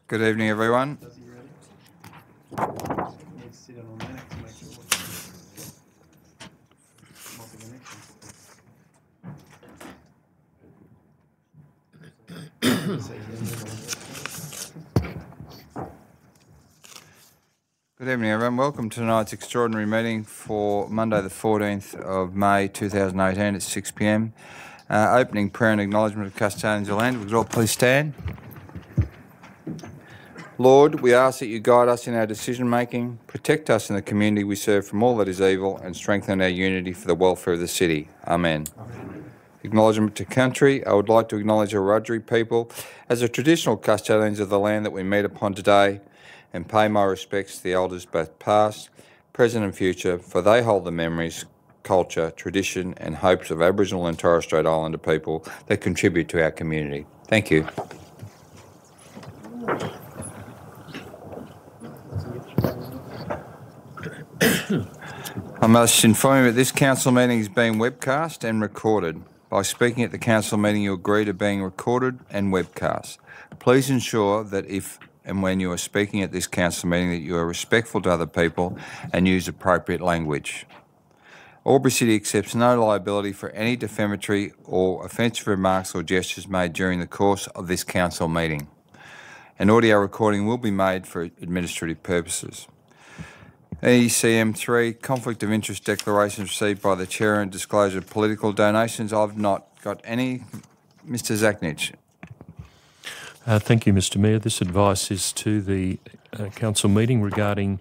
Good evening, everyone. Good evening, everyone. Welcome to tonight's extraordinary meeting for Monday the 14th of May 2018 at 6 p.m. Opening prayer and acknowledgement of custodians of land. Would you all please stand? Lord, we ask that you guide us in our decision-making, protect us in the community we serve from all that is evil, and strengthen our unity for the welfare of the city. Amen. Acknowledgement to country. I would like to acknowledge our Wiradjuri people as the traditional custodians of the land that we meet upon today, and pay my respects to the elders both past, present and future, for they hold the memories, culture, tradition and hopes of Aboriginal and Torres Strait Islander people that contribute to our community. Thank you. I must inform you that this council meeting is being webcast and recorded. By speaking at the council meeting, you agree to being recorded and webcast. Please ensure that if and when you are speaking at this council meeting that you are respectful to other people and use appropriate language. AlburyCity accepts no liability for any defamatory or offensive remarks or gestures made during the course of this council meeting. An audio recording will be made for administrative purposes. ECM 3, Conflict of Interest Declarations received by the Chair and disclosure of political donations. I've not got any. Mr Zachnich. Thank you, Mr Mayor. This advice is to the council meeting regarding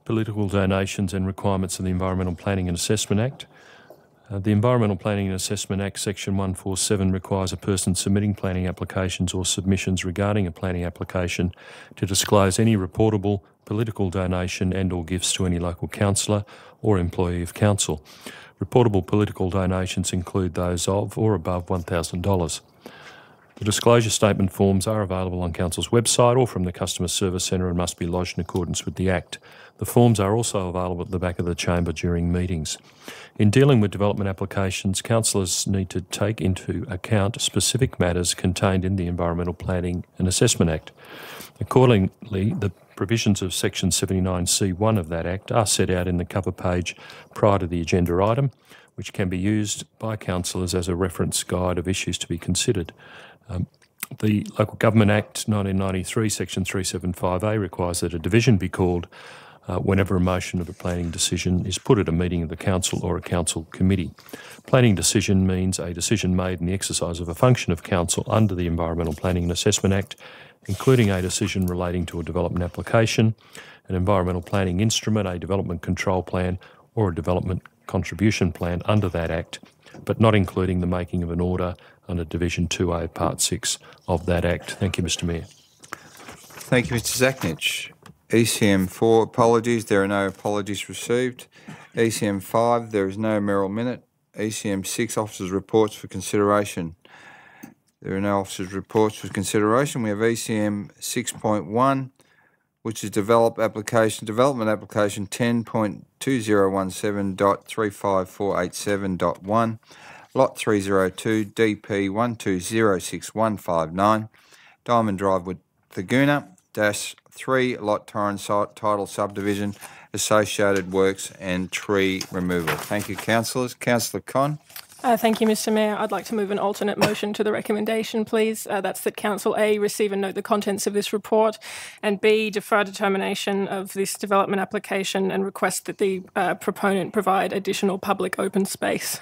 political donations and requirements of the Environmental Planning and Assessment Act. The Environmental Planning and Assessment Act Section 147 requires a person submitting planning applications or submissions regarding a planning application to disclose any reportable political donation and or gifts to any local councillor or employee of council. Reportable political donations include those of or above $1,000. The disclosure statement forms are available on Council's website or from the Customer Service Centre and must be lodged in accordance with the Act. The forms are also available at the back of the chamber during meetings. In dealing with development applications, councillors need to take into account specific matters contained in the Environmental Planning and Assessment Act. Accordingly, the provisions of Section 79C1 of that Act are set out in the cover page prior to the agenda item, which can be used by councillors as a reference guide of issues to be considered. The Local Government Act 1993, Section 375A requires that a division be called whenever a motion of a planning decision is put at a meeting of the council or a council committee. Planning decision means a decision made in the exercise of a function of council under the Environmental Planning and Assessment Act, including a decision relating to a development application, an environmental planning instrument, a development control plan or a development contribution plan under that Act, but not including the making of an order under Division 2A, Part 6 of that Act. Thank you, Mr Mayor. Thank you, Mr Zachnich. ECM 4, apologies. There are no apologies received. ECM 5, there is no Merrill minute. ECM 6, officers' reports for consideration. There are no officers' reports for consideration. We have ECM 6.1, which is development application 10.2017.35487.1, Lot 302, DP 1206159, Diamond Drive with Thaguna, -3, Lot Torrens Title Subdivision, associated works and tree removal. Thank you, councillors. Councillor Con. Thank you, Mr Mayor. I'd like to move an alternate motion to the recommendation, please. That's that Council A, receive and note the contents of this report, and B, defer determination of this development application and request that the proponent provide additional public open space.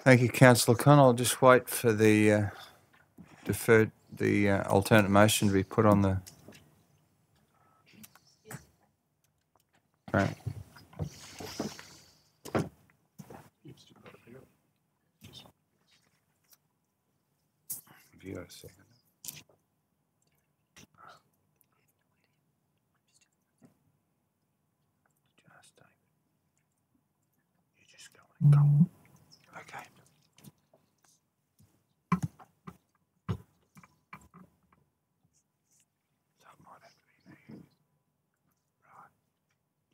Thank you, Councillor Con. I'll just wait for the alternate motion to be put on the... Right. Have you got a second? You just go and go. Okay. That might have to be me. Right.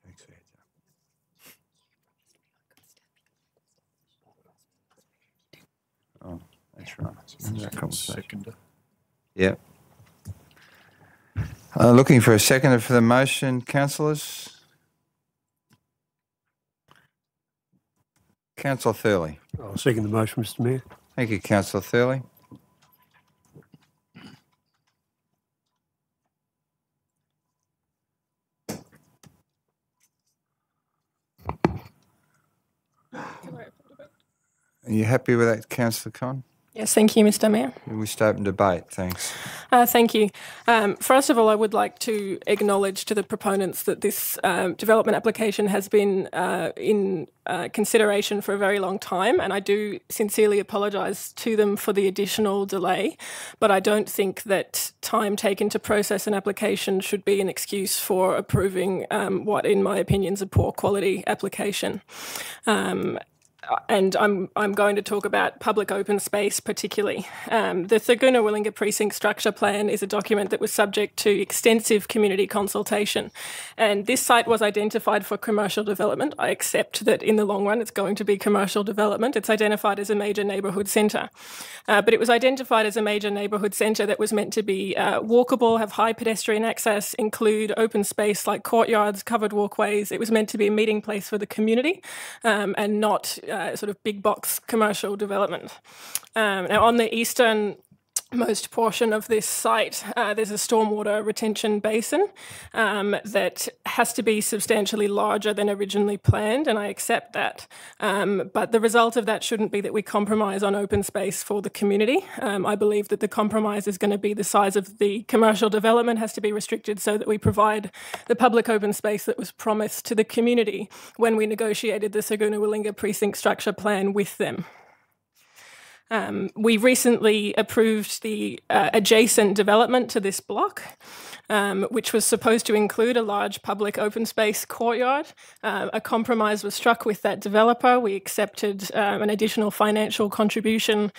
Thanks for your time. Oh, that's right. That comes second. Yep. Looking for a seconder for the motion, councillors. Councillor Thurley. I'll second the motion, Mr Mayor. Thank you, Councillor Thurley. Are you happy with that, Councillor Con? Yes, thank you, Mr Mayor. We wish to open debate. Thanks. Thank you. First of all, I would like to acknowledge to the proponents that this development application has been in consideration for a very long time, and I do sincerely apologise to them for the additional delay, but I don't think that time taken to process an application should be an excuse for approving what, in my opinion, is a poor quality application. And I'm going to talk about public open space particularly. The Thurgoona-Willinga Precinct Structure Plan is a document that was subject to extensive community consultation, and this site was identified for commercial development. I accept that in the long run it's going to be commercial development. It's identified as a major neighbourhood centre, but it was identified as a major neighbourhood centre that was meant to be walkable, have high pedestrian access, include open space like courtyards, covered walkways. It was meant to be a meeting place for the community and not sort of big box commercial development. Now, on the easternmost portion of this site, there's a stormwater retention basin that has to be substantially larger than originally planned, and I accept that. But the result of that shouldn't be that we compromise on open space for the community. I believe that the compromise is going to be the size of the commercial development has to be restricted so that we provide the public open space that was promised to the community when we negotiated the Thurgoona-Willinga Precinct Structure Plan with them. We recently approved the adjacent development to this block, which was supposed to include a large public open space courtyard. A compromise was struck with that developer. We accepted an additional financial contribution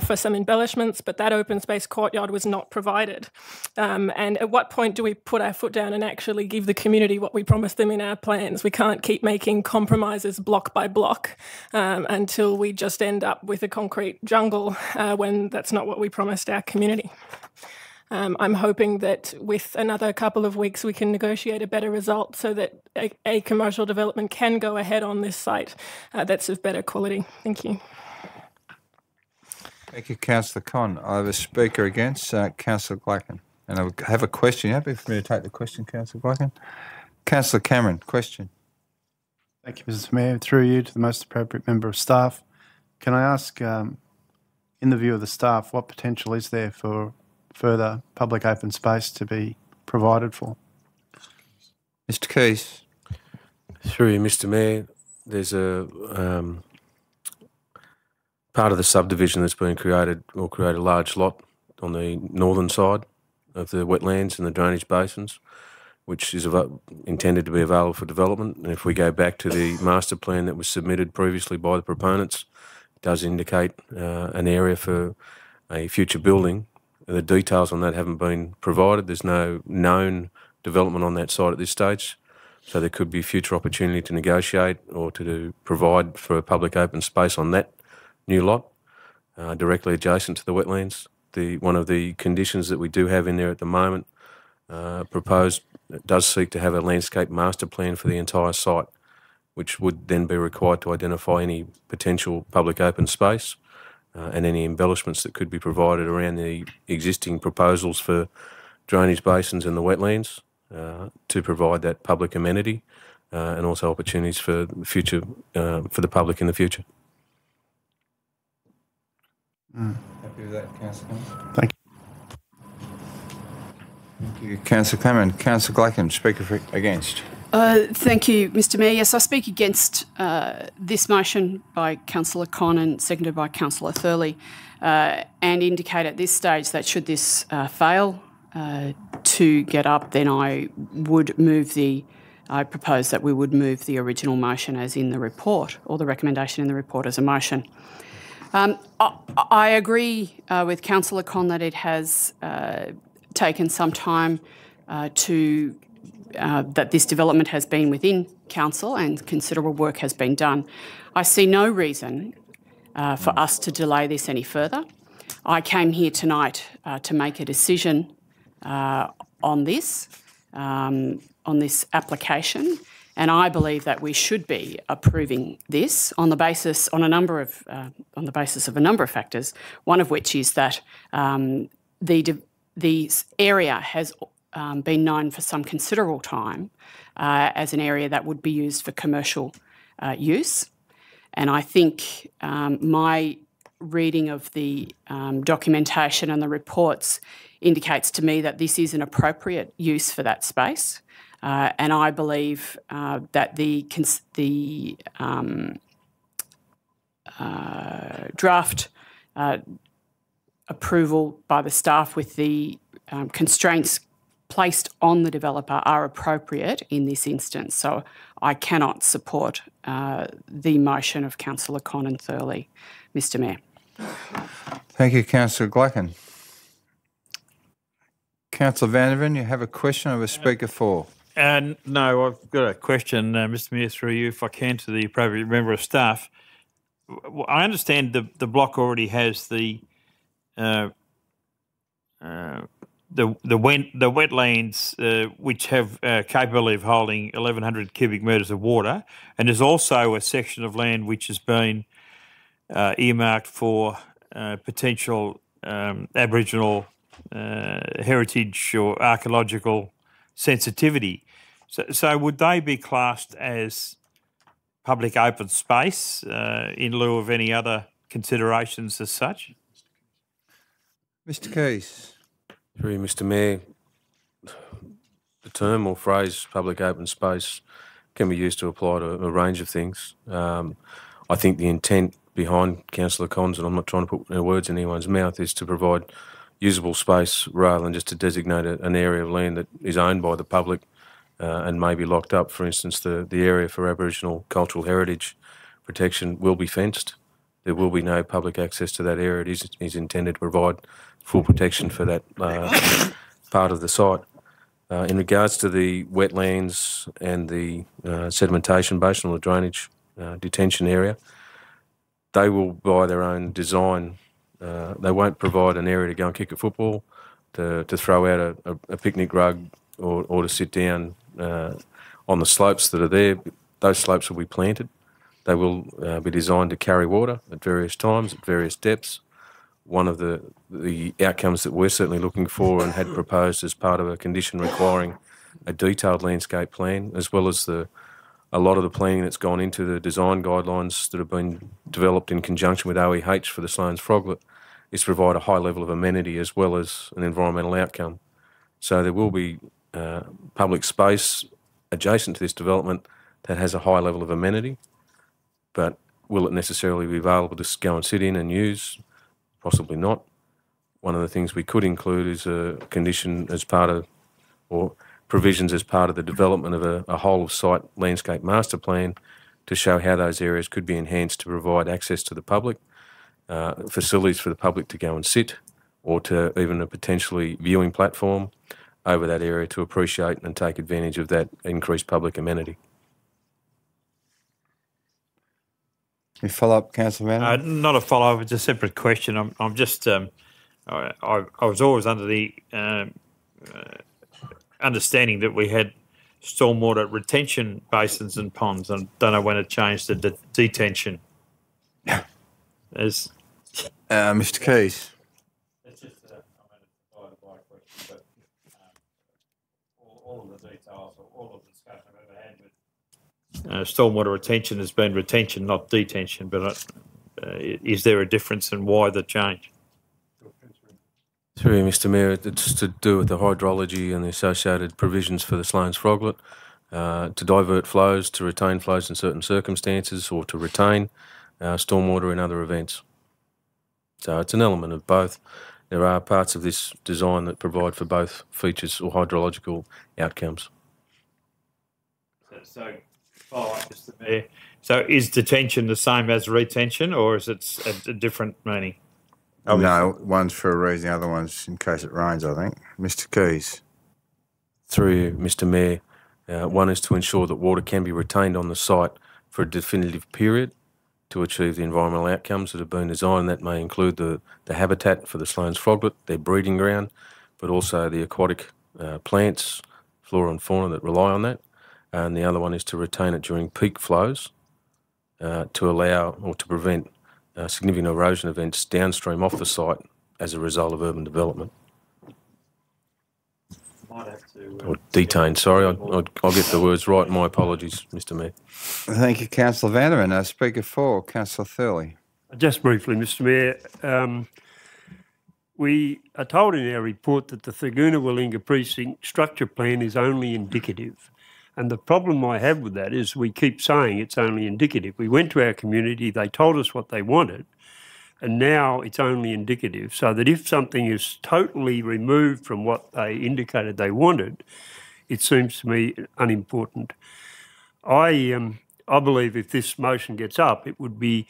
for some embellishments, but that open space courtyard was not provided. And at what point do we put our foot down and actually give the community what we promised them in our plans? We can't keep making compromises block by block until we just end up with a concrete jungle when that's not what we promised our community. I'm hoping that with another couple of weeks we can negotiate a better result so that a commercial development can go ahead on this site that's of better quality. Thank you. Thank you, Councillor Con. I have a speaker against, Councillor Glacken. And I have a question. Happy for me to take the question, Councillor Glacken. Councillor Cameron, question. Thank you, Mr Mayor. Through you to the most appropriate member of staff. Can I ask, in the view of the staff, what potential is there for further public open space to be provided for? Mr Keys. Through you, Mr Mayor, there's a part of the subdivision that's been created, will create a large lot on the northern side of the wetlands and the drainage basins, which is intended to be available for development. And if we go back to the master plan that was submitted previously by the proponents, it does indicate an area for a future building. The details on that haven't been provided. There's no known development on that site at this stage, so there could be future opportunity to negotiate or to provide for a public open space on that new lot directly adjacent to the wetlands. One of the conditions that we do have in there at the moment proposed does seek to have a landscape master plan for the entire site, which would then be required to identify any potential public open space and any embellishments that could be provided around the existing proposals for drainage basins and the wetlands to provide that public amenity and also opportunities for future for the public in the future. Happy with that, Councillor Cameron? Thank you. Thank you, Councillor Cameron. Councillor Glacken, speaker against. Thank you, Mr Mayor. Yes, I speak against this motion by Councillor Con and seconded by Councillor Thurley and indicate at this stage that should this fail to get up, then I propose that we would move the original motion as in the report, or the recommendation in the report as a motion. I agree with Councillor Con that it has taken some time that this development has been within council and considerable work has been done. I see no reason for us to delay this any further. I came here tonight to make a decision on this application, and I believe that we should be approving this on the basis of a number of factors. One of which is that the area has been known for some considerable time as an area that would be used for commercial use, and I think my reading of the documentation and the reports indicates to me that this is an appropriate use for that space. And I believe that the draft approval by the staff with the constraints placed on the developer are appropriate in this instance. So I cannot support the motion of Councillor Con and Thurley, Mr Mayor. Thank you, Councillor Glacken. Councillor Vanderven, you have a question of a speaker for? No, I've got a question, Mr Mayor, through you, if I can, to the appropriate member of staff. I understand the block already has the wetlands which have capability of holding 1,100 cubic metres of water, and there's also a section of land which has been earmarked for potential Aboriginal heritage or archaeological sensitivity. So would they be classed as public open space in lieu of any other considerations as such? Mr Keys. Through you, Mr Mayor, the term or phrase public open space can be used to apply to a range of things. I think the intent behind Councillor Cons, and I'm not trying to put words in anyone's mouth, is to provide usable space rather than just to designate an area of land that is owned by the public and may be locked up. For instance, the area for Aboriginal cultural heritage protection will be fenced. There will be no public access to that area. It is intended to provide full protection for that part of the site. In regards to the wetlands and the sedimentation basin or the drainage detention area, they will, by their own design, they won't provide an area to go and kick a football, to throw out a picnic rug or to sit down on the slopes that are there. Those slopes will be planted. They will be designed to carry water at various times, at various depths. One of the outcomes that we're certainly looking for and had proposed as part of a condition requiring a detailed landscape plan, as well as a lot of the planning that's gone into the design guidelines that have been developed in conjunction with OEH for the Sloane's Froglet, is to provide a high level of amenity as well as an environmental outcome. So there will be public space adjacent to this development that has a high level of amenity, but will it necessarily be available to go and sit in and use? Possibly not. One of the things we could include is a condition as part of, or provisions as part of the development of a whole of site landscape master plan to show how those areas could be enhanced to provide access to the public, facilities for the public to go and sit, or to even a potentially viewing platform over that area to appreciate and take advantage of that increased public amenity. You follow up, Councillor Mann? Not a follow-up, it's a separate question. I'm just, I was always under the understanding that we had stormwater retention basins and ponds. I don't know when it changed to detention. As Mr Keys. It's just a question, but all of the details or all of the discussion I've ever had with stormwater retention has been retention, not detention. But is there a difference and why the change? Through you, Mr Mayor, it's to do with the hydrology and the associated provisions for the Sloane's Froglet, to divert flows, to retain flows in certain circumstances, or to retain stormwater in other events. So it's an element of both. There are parts of this design that provide for both features or hydrological outcomes. So follow up, Mr Mayor. So is detention the same as retention, or is it a different meaning? No, one's for a reason, the other one's in case it rains, I think. Mr Keys. Through you, Mr Mayor, one is to ensure that water can be retained on the site for a definitive period, to achieve the environmental outcomes that have been designed. That may include the habitat for the Sloane's froglet, their breeding ground, but also the aquatic plants, flora and fauna that rely on that. And the other one is to retain it during peak flows to allow or to prevent significant erosion events downstream off the site as a result of urban development. Or detained, sorry, I'll get the words right. My apologies, Mr Mayor. Thank you, Councillor Vanderman. Speaker 4, Councillor Thurley. Just briefly, Mr Mayor, we are told in our report that the Thurgoona-Willinga Precinct structure plan is only indicative. And the problem I have with that is we keep saying it's only indicative. We went to our community, they told us what they wanted, and now it's only indicative, so that if something is totally removed from what they indicated they wanted, it seems to me unimportant. I believe if this motion gets up, it would be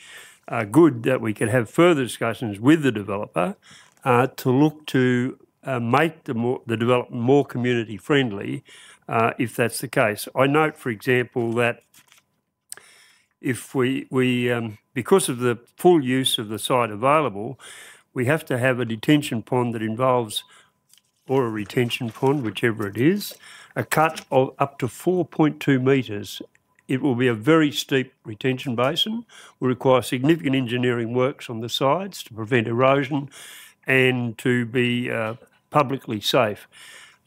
good that we could have further discussions with the developer to look to make the development more community friendly, if that's the case. I note, for example, that if we because of the full use of the site available, we have to have a detention pond that involves, or a retention pond, whichever it is, a cut of up to 4.2 metres. It will be a very steep retention basin, will require significant engineering works on the sides to prevent erosion and to be publicly safe.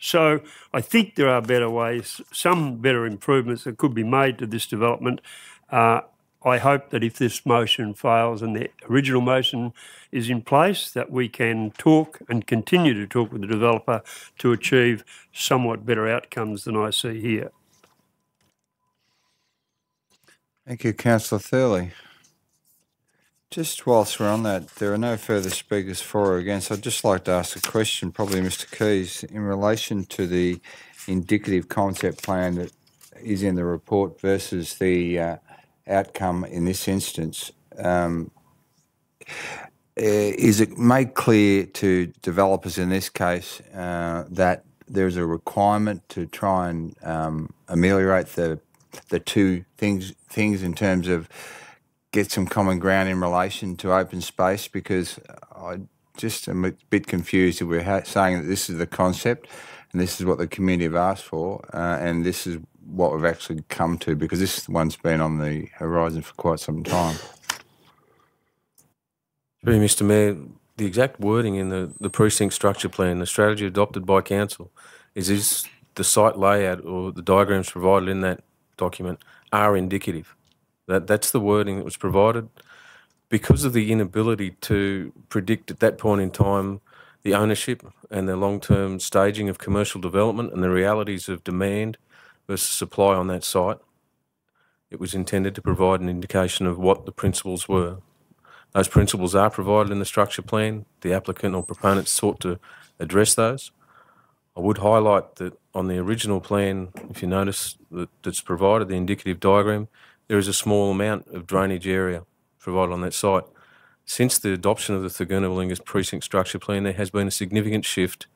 So I think there are better ways, some better improvements that could be made to this development. I hope that if this motion fails and the original motion is in place, that we can talk and continue to talk with the developer to achieve somewhat better outcomes than I see here. Thank you, Councillor Thurley. Just whilst we're on that, there are no further speakers for or against. I'd just like to ask a question, probably Mr Keys, in relation to the indicative concept plan that is in the report versus the outcome in this instance. Is it made clear to developers in this case that there's a requirement to try and ameliorate the two things in terms of get some common ground in relation to open space? Because I just am a bit confused if we're saying that this is the concept and this is what the community have asked for and this is what we've actually come to, because this one's been on the horizon for quite some time. Mr Mayor, the exact wording in the precinct structure plan, the strategy adopted by council, is the site layout or the diagrams provided in that document are indicative. That's the wording that was provided. Because of the inability to predict at that point in time the ownership and the long-term staging of commercial development and the realities of demand versus supply on that site, it was intended to provide an indication of what the principles were. Those principles are provided in the structure plan. The applicant or proponent sought to address those. I would highlight that on the original plan, if you notice that's provided, the indicative diagram, there is a small amount of drainage area provided on that site. Since the adoption of the Thurgoona-Willinga precinct structure plan, there has been a significant shift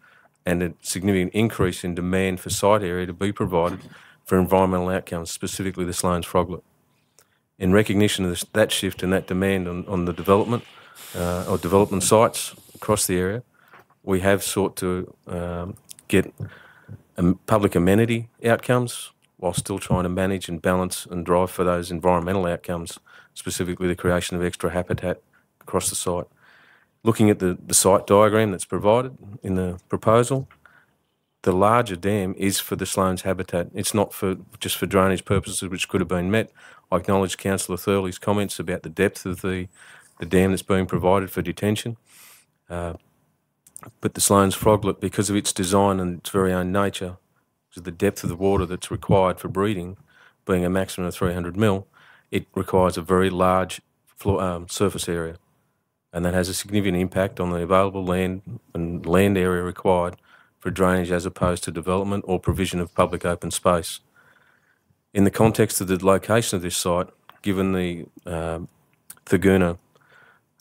and a significant increase in demand for site area to be provided for environmental outcomes, specifically the Sloane's froglet. In recognition of that shift and that demand on the development or development sites across the area, we have sought to get public amenity outcomes while still trying to manage and balance and drive for those environmental outcomes, specifically the creation of extra habitat across the site. Looking at the site diagram that's provided in the proposal, the larger dam is for the Sloane's habitat. It's not just for drainage purposes, which could have been met. I acknowledge Councillor Thurley's comments about the depth of the dam that's being provided for detention. But the Sloane's froglet, because of its design and its very own nature, because of the depth of the water that's required for breeding, being a maximum of 300 mil, it requires a very large surface area. And that has a significant impact on the available land and land area required for drainage as opposed to development or provision of public open space. In the context of the location of this site, given the Thurgoona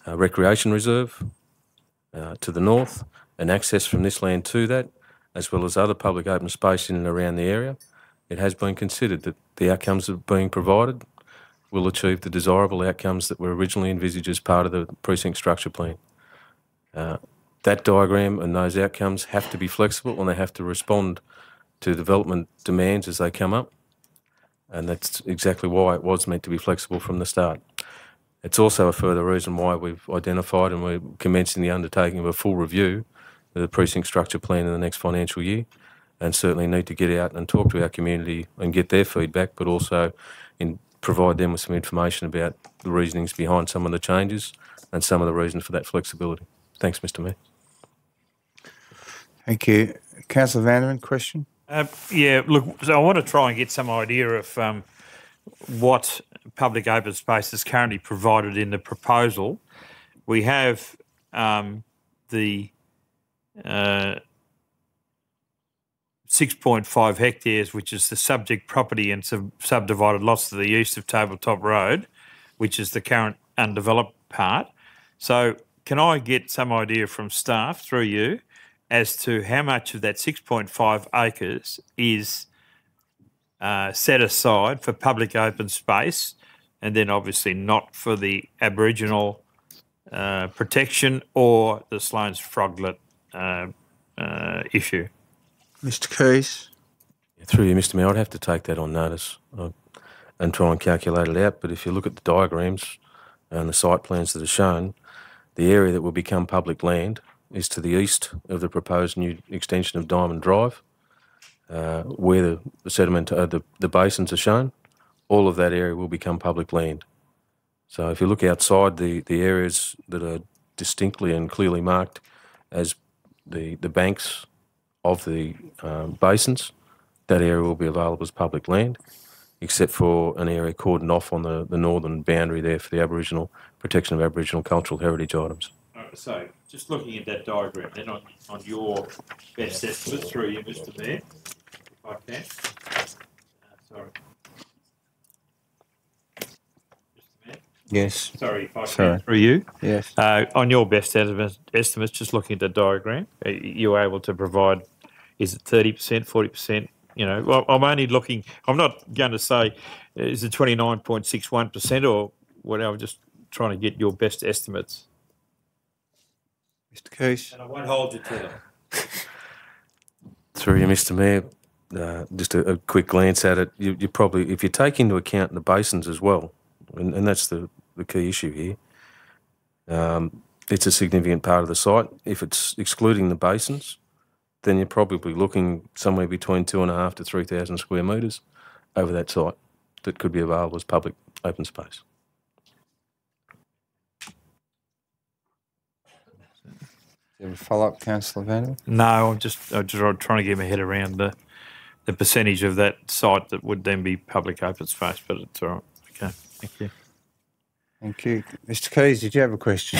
Recreation Reserve to the north and access from this land to that, as well as other public open space in and around the area, it has been considered that the outcomes that are being provided will achieve the desirable outcomes that were originally envisaged as part of the precinct structure plan. That diagram and those outcomes have to be flexible and they have to respond to development demands as they come up. And that's exactly why it was meant to be flexible from the start. It's also a further reason why we've identified and we're commencing the undertaking of a full review of the precinct structure plan in the next financial year, and certainly need to get out and talk to our community and get their feedback, but also provide them with some information about the reasonings behind some of the changes and some of the reasons for that flexibility. Thanks, Mr Mayor. Thank you. Councillor Vanderman, question? Yeah, look, so I want to try and get some idea of what public open space is currently provided in the proposal. We have the 6.5 hectares, which is the subject property and subdivided lots to the east of Tabletop Road, which is the current undeveloped part. So can I get some idea from staff through you as to how much of that 6.5 acres is set aside for public open space, and then obviously not for the Aboriginal protection or the Sloane's Froglet issue? Mr Keys? Through you, Mr Mayor, I'd have to take that on notice and try and calculate it out. But if you look at the diagrams and the site plans that are shown, the area that will become public land is to the east of the proposed new extension of Diamond Drive, where the sediment, the basins are shown. All of that area will become public land. So if you look outside the areas that are distinctly and clearly marked as the banks of the basins, that area will be available as public land, except for an area cordoned off on the northern boundary there for the Aboriginal protection of Aboriginal cultural heritage items. So just looking at that diagram then on your best estimate through you, Mr Mayor, if I can. Sorry. Mr Mayor? Yes. Sorry, if I can through you. Yes. On your best estimates, just looking at the diagram, are you able to provide, is it 30%, 40%? You know, well, I'm only looking, I'm not going to say, is it 29.61% or whatever, I'm just trying to get your best estimates. Mr Keys? And I won't hold you to them. Through you, Mr Mayor, just a quick glance at it, you probably, if you take into account the basins as well, and that's the key issue here, it's a significant part of the site. If it's excluding the basins, then you're probably looking somewhere between 2,500 to 3,000 square metres over that site that could be available as public open space. Do you have a follow-up, Councillor Vanderman? No, I'm just trying to get my head around the percentage of that site that would then be public open space, but it's all right. Okay, thank you. Thank you. Mr Keys, did you have a question?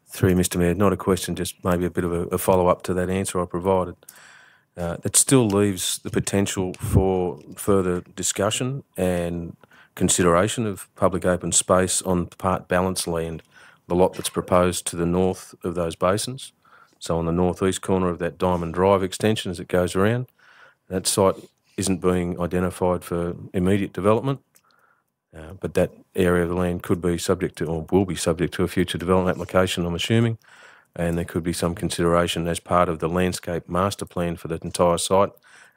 Through you, Mr Mayor, not a question, just maybe a bit of a follow-up to that answer I provided. It still leaves the potential for further discussion and consideration of public open space on part balance land, the lot that's proposed to the north of those basins. So on the northeast corner of that Diamond Drive extension as it goes around, that site isn't being identified for immediate development, but that area of the land could be subject to, or will be subject to, a future development application, I'm assuming, and there could be some consideration as part of the landscape master plan for that entire site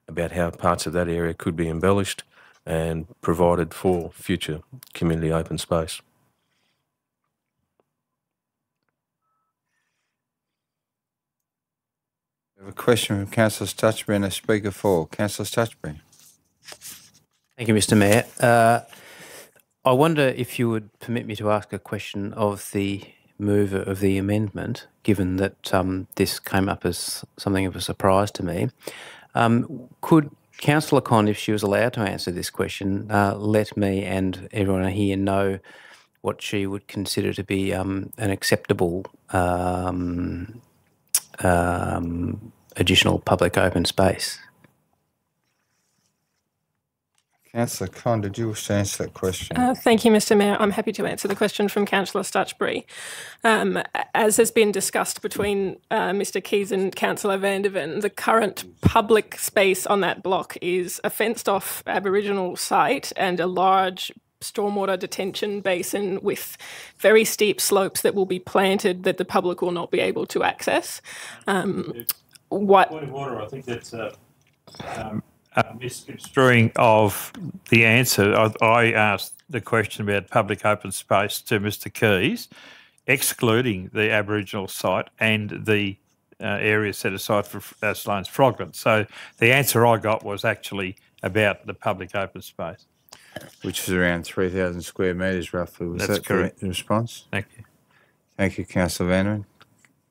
about how parts of that area could be embellished and provided for future community open space. We have a question from Councillor Stutchbury and a speaker for. Councillor Stutchbury. Thank you, Mr Mayor. I wonder if you would permit me to ask a question of the mover of the amendment, given that this came up as something of a surprise to me. Could Councillor Con, if she was allowed to answer this question, let me and everyone here know what she would consider to be an acceptable additional public open space? Councillor Con, did you wish to answer that question? Thank you, Mr Mayor. I'm happy to answer the question from Councillor Stutchbury. As has been discussed between Mr Keys and Councillor Vanderven, the current public space on that block is a fenced-off Aboriginal site and a large stormwater detention basin with very steep slopes that will be planted that the public will not be able to access. Point of order, I think that's a misconstruing of the answer. I asked the question about public open space to Mr. Keys, excluding the Aboriginal site and the area set aside for Sloane's Frogland. So the answer I got was actually about the public open space. Which is around 3,000 square metres roughly. Was That's that correct. the response? Thank you. Thank you, Councillor Vandeman.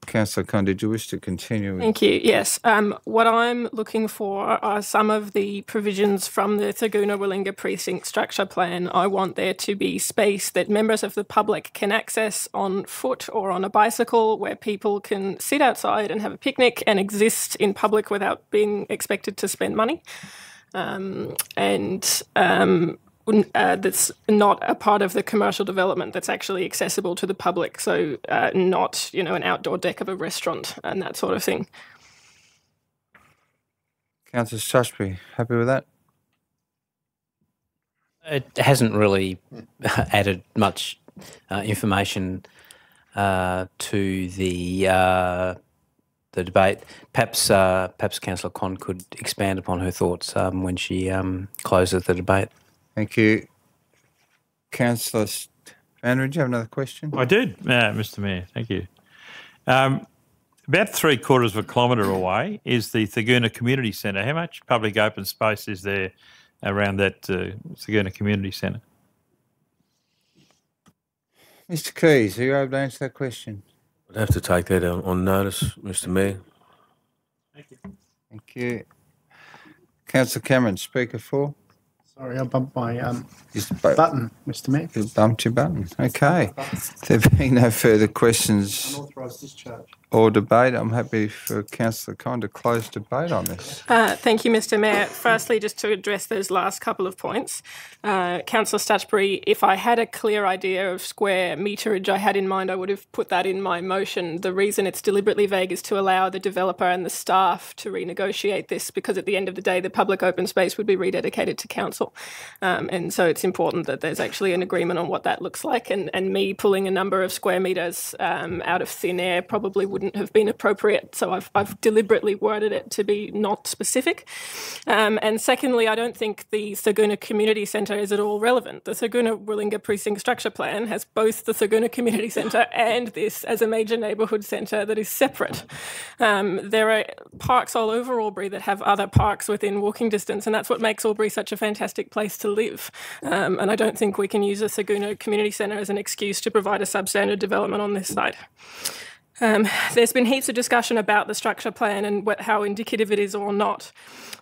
Councillor Con, did you wish to continue? Thank you. Yes. What I'm looking for are some of the provisions from the Thurgoona-Willinga Precinct Structure Plan. I want there to be space that members of the public can access on foot or on a bicycle, where people can sit outside and have a picnic and exist in public without being expected to spend money. That's not a part of the commercial development, that's actually accessible to the public. So not, an outdoor deck of a restaurant and that sort of thing. Councillor Shrewsbury, happy with that? It hasn't really added much information to the debate. Perhaps Councillor Con could expand upon her thoughts when she closes the debate. Thank you. Councillor Vandeman, do you have another question? I did, Mr. Mayor. Thank you. About 3/4 of a kilometre away is the Thurgoona Community Centre. How much public open space is there around that Thurgoona Community Centre? Mr. Keys, are you able to answer that question? I'd have to take that on notice, Mr. Mayor. Thank you. Thank you. Councillor Cameron, Speaker 4. Sorry, I bumped my Just button, Mr. Mayor. You bumped your button. Okay. There being no further questions Unauthorised discharge. or debate, I'm happy for Councillor Con to close debate on this. Thank you, Mr. Mayor. Firstly, just to address those last couple of points, Councillor Stutchbury, if I had a clear idea of square meterage I had in mind, I would have put that in my motion. The reason it's deliberately vague is to allow the developer and the staff to renegotiate this, because at the end of the day, the public open space would be rededicated to council. And so it's important that there's actually an agreement on what that looks like, and me pulling a number of square metres out of thin air probably wouldn't have been appropriate. So I've deliberately worded it to be not specific. And secondly, I don't think the Thurgoona Community Centre is at all relevant. The Thurgoona-Willinga Precinct Structure Plan has both the Thurgoona Community Centre and this as a major neighbourhood centre that is separate. There are parks all over Albury that have other parks within walking distance, and that's what makes Albury such a fantastic place to live. And I don't think we can use the Thurgoona Community Centre as an excuse to provide a substandard development on this site. There's been heaps of discussion about the structure plan and how indicative it is or not.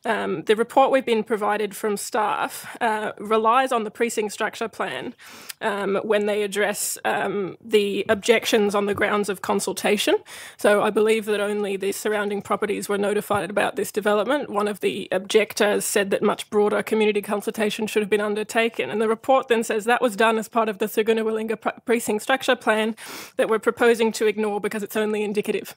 The report we've been provided from staff relies on the precinct structure plan when they address the objections on the grounds of consultation. So I believe that only the surrounding properties were notified about this development. One of the objectors said that much broader community consultation should have been undertaken. And the report then says that was done as part of the Thurgoona-Willinga precinct structure plan that we're proposing to ignore because it's only indicative.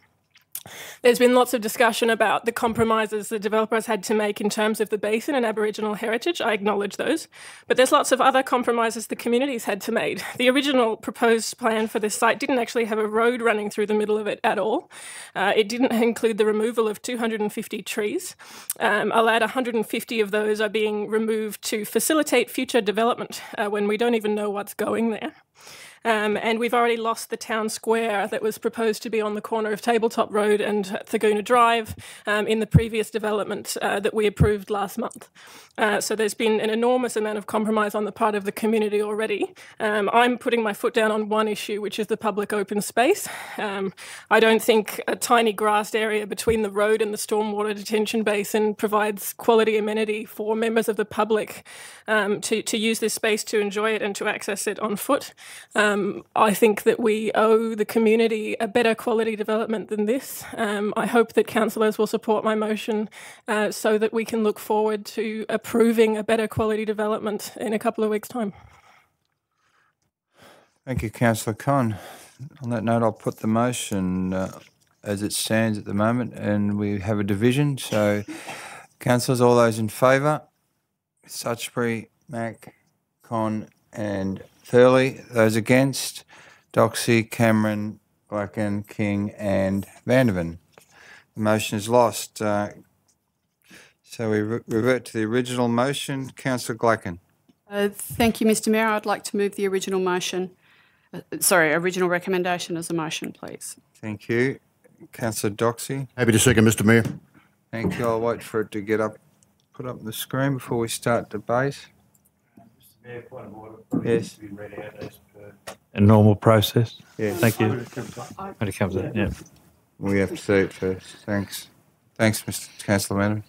There's been lots of discussion about the compromises the developers had to make in terms of the basin and Aboriginal heritage. I acknowledge those. But there's lots of other compromises the communities had to make. The original proposed plan for this site didn't actually have a road running through the middle of it at all. It didn't include the removal of 250 trees. Allowed 150 of those are being removed to facilitate future development when we don't even know what's going there. And we've already lost the town square that was proposed to be on the corner of Tabletop Road and Thurgoona Drive in the previous development that we approved last month. So there's been an enormous amount of compromise on the part of the community already. I'm putting my foot down on one issue, which is the public open space. I don't think a tiny grassed area between the road and the stormwater detention basin provides quality amenity for members of the public to use this space to enjoy it and to access it on foot. I think that we owe the community a better quality development than this. I hope that councillors will support my motion so that we can look forward to approving a better quality development in a couple of weeks' time. Thank you, Councillor Con. On that note, I'll put the motion as it stands at the moment, and we have a division. So, councillors, all those in favour? Suchbury, Mack, Con and Thurley. Those against? Doxey, Cameron, Glacken, King and Vandervan. The motion is lost. So we revert to the original motion. Councillor Glacken. Thank you, Mr Mayor. I'd like to move the original motion, original recommendation as a motion, please. Thank you. Councillor Doxey. Happy to second, Mr Mayor. Thank you. I'll wait for it to put up the screen before we start debate. Yes. A normal process. Yes. Thank you. When it comes in, yeah. We have to see it first. Thanks. Thanks, Mr. Councillor Madden.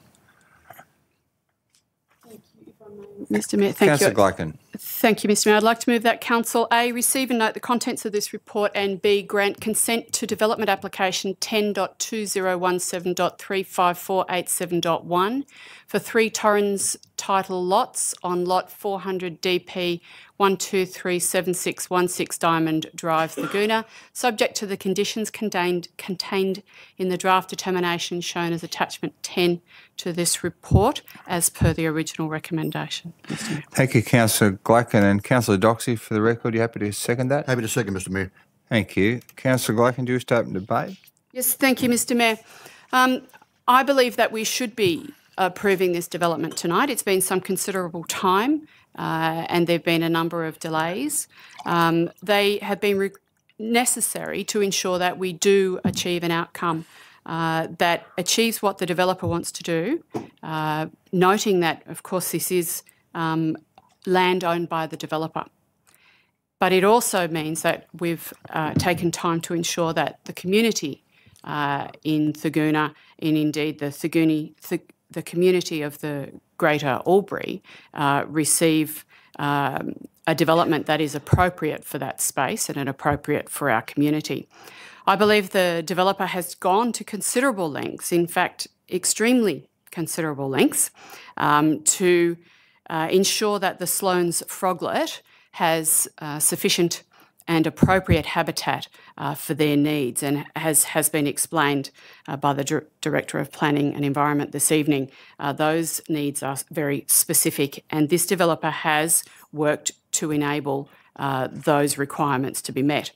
Mr Mayor, thank Councillor you. Glacken. Thank you, Mr Mayor. I'd like to move that Council A, receive and note the contents of this report, and B, grant consent to development application 10.2017.35487.1 for 3 Torrens title lots on lot 400 DP 1237616 Diamond Drive, Laguna, subject to the conditions contained in the draft determination shown as attachment 10 to this report, as per the original recommendation. Thank you, Councillor Glacken. And Councillor Doxey, for the record, you happy to second that? Happy to second, Mr Mayor. Thank you. Councillor Glacken, do you wish to open debate? Yes, thank you, Mr Mayor. I believe that we should be approving this development tonight. It's been some considerable time and there have been a number of delays. They have been necessary to ensure that we do achieve an outcome that achieves what the developer wants to do, noting that, of course, this is land owned by the developer. But it also means that we've taken time to ensure that the community in Thurgoona, and indeed the community of the Greater Albury, receive a development that is appropriate for that space and appropriate for our community. I believe the developer has gone to considerable lengths, in fact, extremely considerable lengths, to ensure that the Sloane's froglet has sufficient and appropriate habitat for their needs, and has been explained by the Director of Planning and Environment this evening. Those needs are very specific, and this developer has worked to enable those requirements to be met.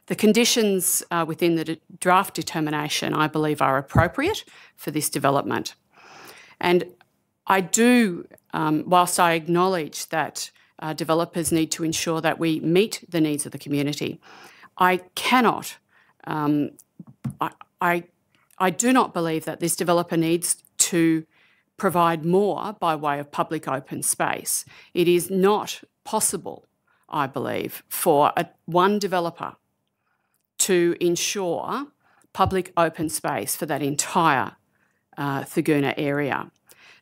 The conditions within the draft determination, I believe, are appropriate for this development. And I do, whilst I acknowledge that developers need to ensure that we meet the needs of the community, I cannot, I do not believe that this developer needs to provide more by way of public open space. It is not possible, I believe, for one developer to ensure public open space for that entire Thurgoona area.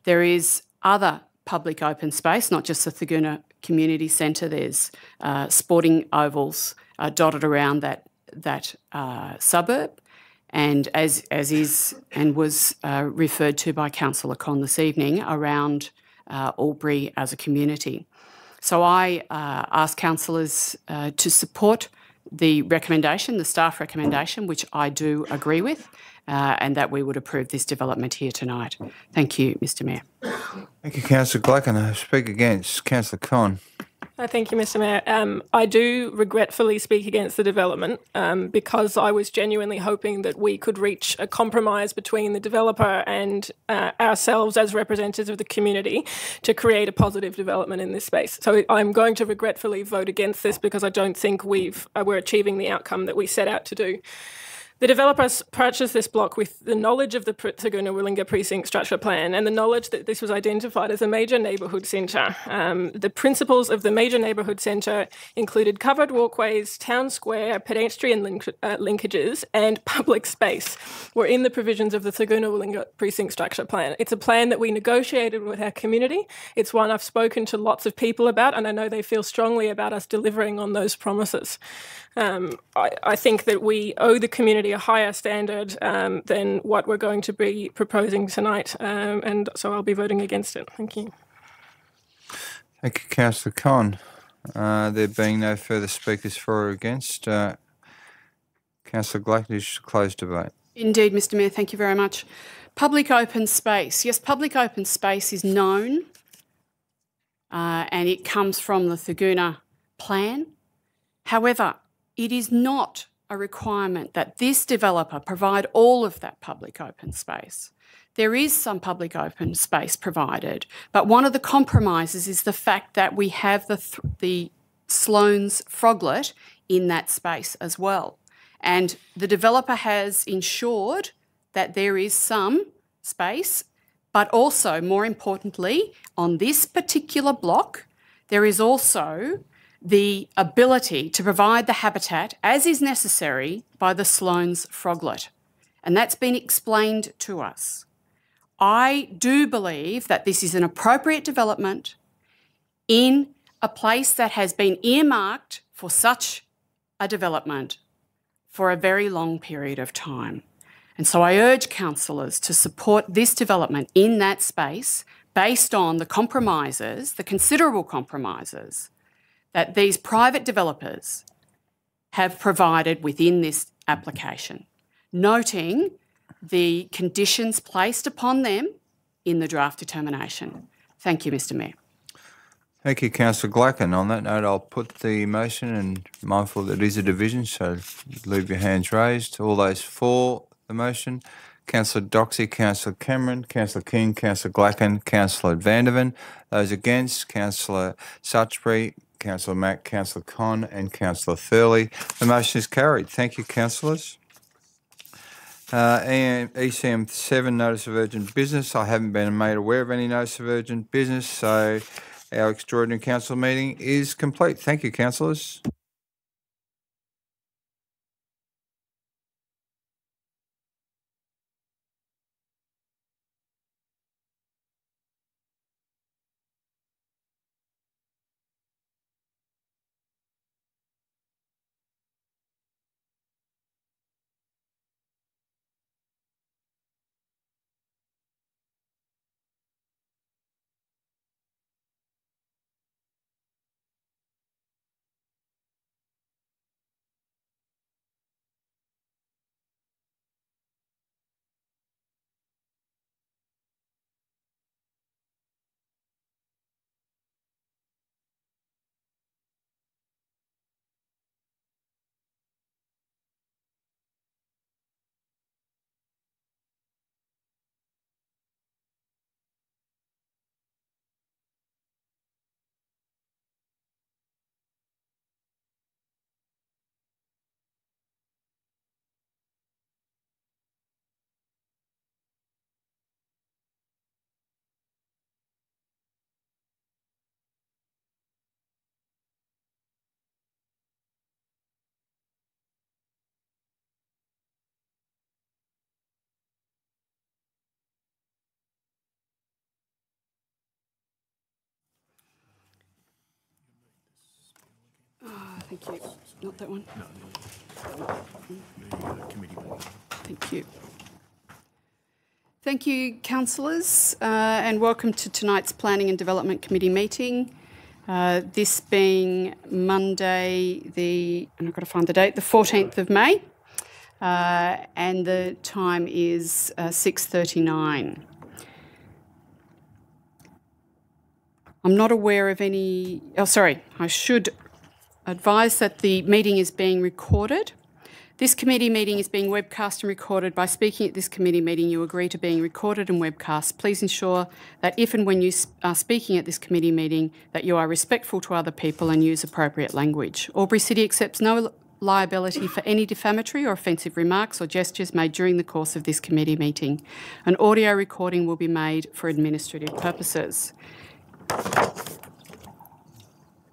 There is other public open space, not just the Thurgoona Community Centre. There's sporting ovals dotted around that suburb, and as is and was referred to by Councillor Con this evening, around Albury as a community. So I ask councillors to support the recommendation, the staff recommendation, which I do agree with, and that we would approve this development here tonight. Thank you, Mr Mayor. Thank you, Councillor Glacken. I speak against. Councillor Con. Thank you, Mr Mayor. I do regretfully speak against the development because I was genuinely hoping that we could reach a compromise between the developer and ourselves as representatives of the community to create a positive development in this space. So I'm going to regretfully vote against this because I don't think we're achieving the outcome that we set out to do. The developers purchased this block with the knowledge of the Thurgoona-Willinga Precinct Structure Plan and the knowledge that this was identified as a major neighbourhood centre. The principles of the major neighbourhood centre included covered walkways, town square, pedestrian linkages and public space were in the provisions of the Thurgoona-Willinga Precinct Structure Plan. It's a plan that we negotiated with our community. It's one I've spoken to lots of people about, and I know they feel strongly about us delivering on those promises. I think that we owe the community a higher standard than what we're going to be proposing tonight, and so I'll be voting against it. Thank you. Thank you, Councillor Con. There being no further speakers for or against, Councillor Glacken, you should close debate. Indeed, Mr Mayor, thank you very much. Public open space. Yes, public open space is known and it comes from the Thurgoona plan. However, it is not a requirement that this developer provide all of that public open space. There is some public open space provided, but one of the compromises is the fact that we have the Sloane's froglet in that space as well. And the developer has ensured that there is some space, but also, more importantly, on this particular block, there is also the ability to provide the habitat as is necessary by the Sloane's froglet. And that's been explained to us. I do believe that this is an appropriate development in a place that has been earmarked for such a development for a very long period of time. And so I urge councillors to support this development in that space based on the compromises, the considerable compromises that these private developers have provided within this application, noting the conditions placed upon them in the draft determination. Thank you, Mr Mayor. Thank you, Councillor Glacken. On that note, I'll put the motion, and mindful that it is a division, so leave your hands raised. All those for the motion: Councillor Doxey, Councillor Cameron, Councillor King, Councillor Glacken, Councillor Vandervan. Those against: Councillor Sutchbury, Councillor Mack, Councillor Conn and Councillor Thurley. The motion is carried. Thank you, councillors. ECM 7, Notice of Urgent Business. I haven't been made aware of any notice of urgent business, so our extraordinary council meeting is complete. Thank you, councillors. Thank you. Not that one? The committee meeting. Thank you. Thank you, councillors, and welcome to tonight's Planning and Development Committee meeting. This being Monday, and I've got to find the date, the 14th of May, and the time is 6:39. I'm not aware of any... I should advise that the meeting is being recorded. This committee meeting is being webcast and recorded. By speaking at this committee meeting, you agree to being recorded and webcast. Please ensure that if and when you are speaking at this committee meeting, that you are respectful to other people and use appropriate language. Albury City accepts no liability for any defamatory or offensive remarks or gestures made during the course of this committee meeting. An audio recording will be made for administrative purposes.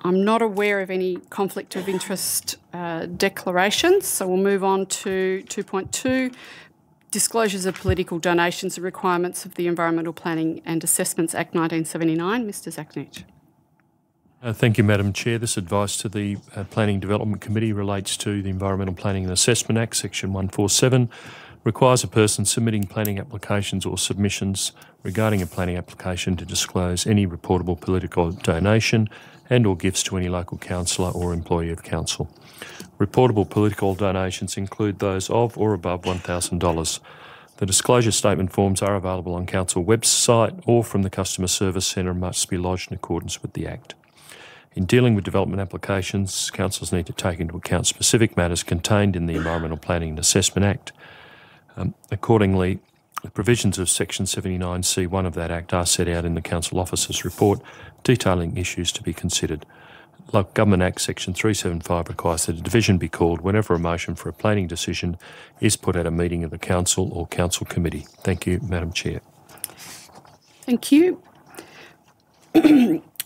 I'm not aware of any conflict of interest declarations, so we'll move on to 2.2, disclosures of political donations and requirements of the Environmental Planning and Assessments Act 1979. Mr Zachnich. Thank you, Madam Chair. This advice to the Planning Development Committee relates to the Environmental Planning and Assessment Act, Section 147, requires a person submitting planning applications or submissions regarding a planning application to disclose any reportable political donation and or gifts to any local councillor or employee of council. Reportable political donations include those of or above $1,000. The disclosure statement forms are available on council website or from the Customer Service Centre and must be lodged in accordance with the Act. In dealing with development applications, councils need to take into account specific matters contained in the Environmental Planning and Assessment Act. Accordingly, the provisions of Section 79C1 of that Act are set out in the Council Officer's report, detailing issues to be considered. Local Government Act Section 375 requires that a division be called whenever a motion for a planning decision is put at a meeting of the Council or Council Committee. Thank you, Madam Chair. Thank you.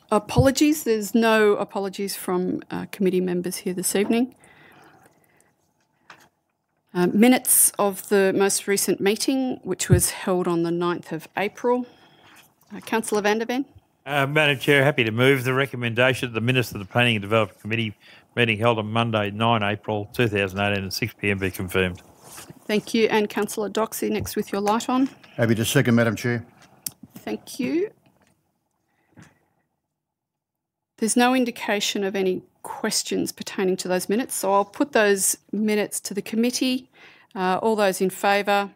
Apologies. There's no apologies from committee members here this evening. Minutes of the most recent meeting, which was held on the 9th of April. Councillor van der Ven. Madam Chair, happy to move the recommendation that the minutes of the Planning and Development Committee meeting held on Monday, 9 April 2018 at 6 p.m. be confirmed. Thank you. And Councillor Doxey, next with your light on. Happy to second, Madam Chair. Thank you. There's no indication of any questions pertaining to those minutes, so I'll put those minutes to the committee. All those in favour?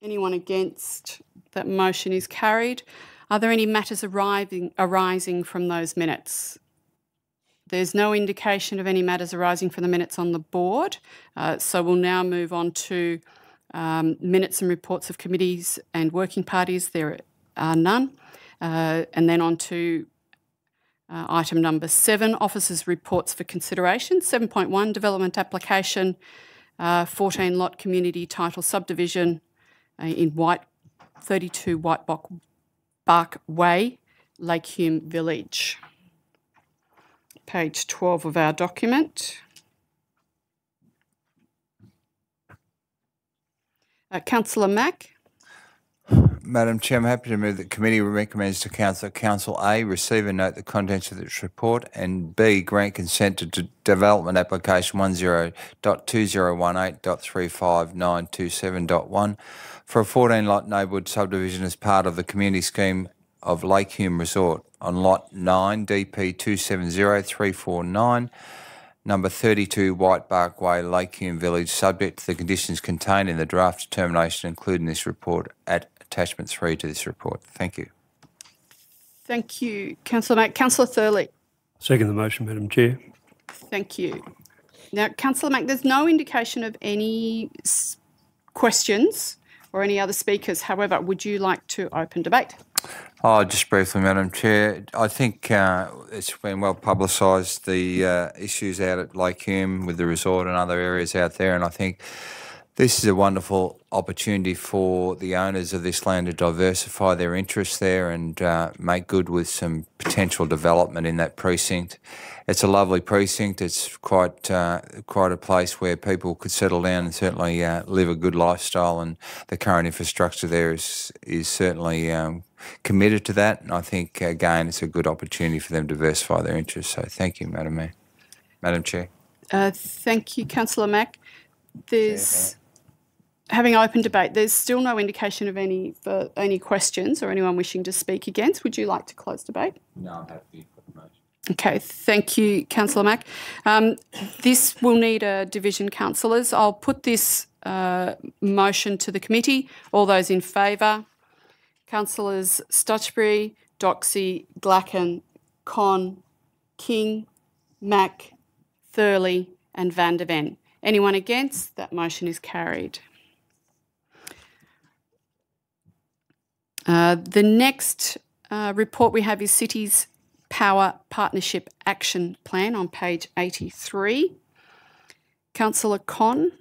Anyone against? That motion is carried. Are there any matters arising from those minutes? There's no indication of any matters arising from the minutes on the board, so we'll now move on to minutes and reports of committees and working parties. There are none. And then on to item number 7, officers' reports for consideration. 7.1, development application, 14 lot community title subdivision in 32 White Bark Way, Lake Hume Village. Page 12 of our document. Councillor Mack. Madam Chair, I'm happy to move that committee recommends to Council A, receive and note the contents of this report, and B, grant consent to development application 10.2018.35927.1 for a 14-lot neighbourhood subdivision as part of the community scheme of Lake Hume Resort on Lot 9, DP 270349, number 32 White Bark Way, Lake Hume Village, subject to the conditions contained in the draft determination included in this report at attachment 3 to this report. Thank you. Thank you, Councillor Mack. Councillor Thurley. Second the motion, Madam Chair. Thank you. Now, Councillor Mack, there's no indication of any questions or any other speakers. However, would you like to open debate? Oh, just briefly, Madam Chair. I think it's been well publicised, the issues out at Lake Hume with the resort and other areas out there, and I think this is a wonderful opportunity for the owners of this land to diversify their interests there and make good with some potential development in that precinct. It's a lovely precinct. It's quite a place where people could settle down and certainly live a good lifestyle, and the current infrastructure there is certainly committed to that. And I think, again, it's a good opportunity for them to diversify their interests. So thank you, Madam Chair. Thank you, Councillor Mack. Having open debate, there's still no indication of any questions or anyone wishing to speak against. Would you like to close debate? No, I'm happy for the motion. Okay, thank you, Councillor Mack. This will need a division, councillors. I'll put this motion to the committee. All those in favour? Councillors Stutchbury, Doxey, Glacken, Con, King, Mack, Thurley and van der Ven. Anyone against? That motion is carried. The next report we have is Cities Power Partnership Action Plan on page 83. Councillor Con.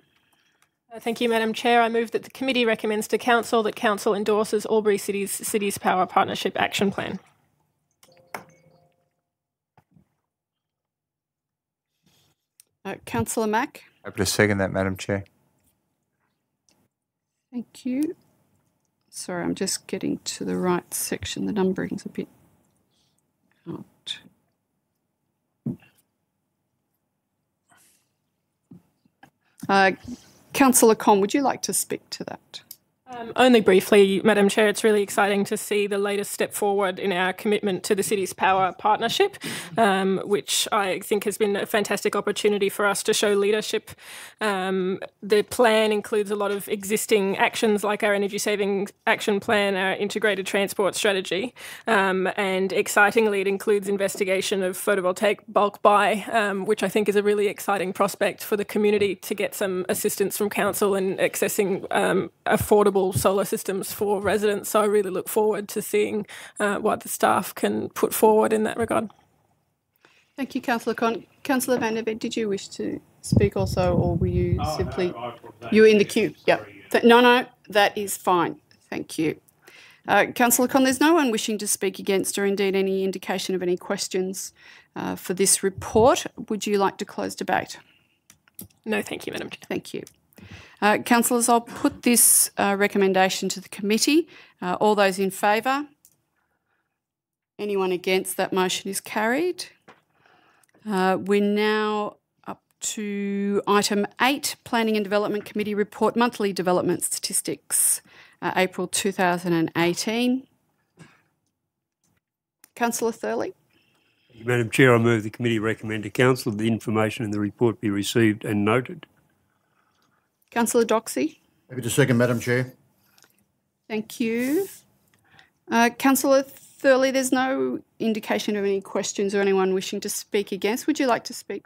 Thank you, Madam Chair. I move that the committee recommends to Council that Council endorses AlburyCity's Cities Power Partnership Action Plan. Councillor Mack. Happy to second that, Madam Chair. Thank you. Sorry, I'm just getting to the right section. The numbering's a bit out. Councillor Con, would you like to speak to that? Only briefly, Madam Chair, it's really exciting to see the latest step forward in our commitment to the Cities Power partnership, which I think has been a fantastic opportunity for us to show leadership. The plan includes a lot of existing actions like our energy saving action plan, our integrated transport strategy, and excitingly it includes investigation of photovoltaic bulk buy, which I think is a really exciting prospect for the community to get some assistance from council in accessing affordable solar systems for residents. So I really look forward to seeing what the staff can put forward in that regard. Thank you, Councillor Con. Councillor Van der Ven, did you wish to speak also, or were you simply... You were in the queue, yep. No, that is fine. Thank you. Councillor Con, there's no one wishing to speak against or indeed any indication of any questions for this report. Would you like to close debate? No, thank you, Madam Chair. Thank you. Councillors, I'll put this recommendation to the committee. All those in favour? Anyone against? That motion is carried. We're now up to item 8, Planning and Development Committee Report, Monthly Development Statistics, April 2018. Councillor Thurley. Madam Chair, I move the committee recommend to council that the information in the report be received and noted. Councillor Doxey. Happy to second, Madam Chair. Thank you. Councillor Thurley, there's no indication of any questions or anyone wishing to speak against. Would you like to speak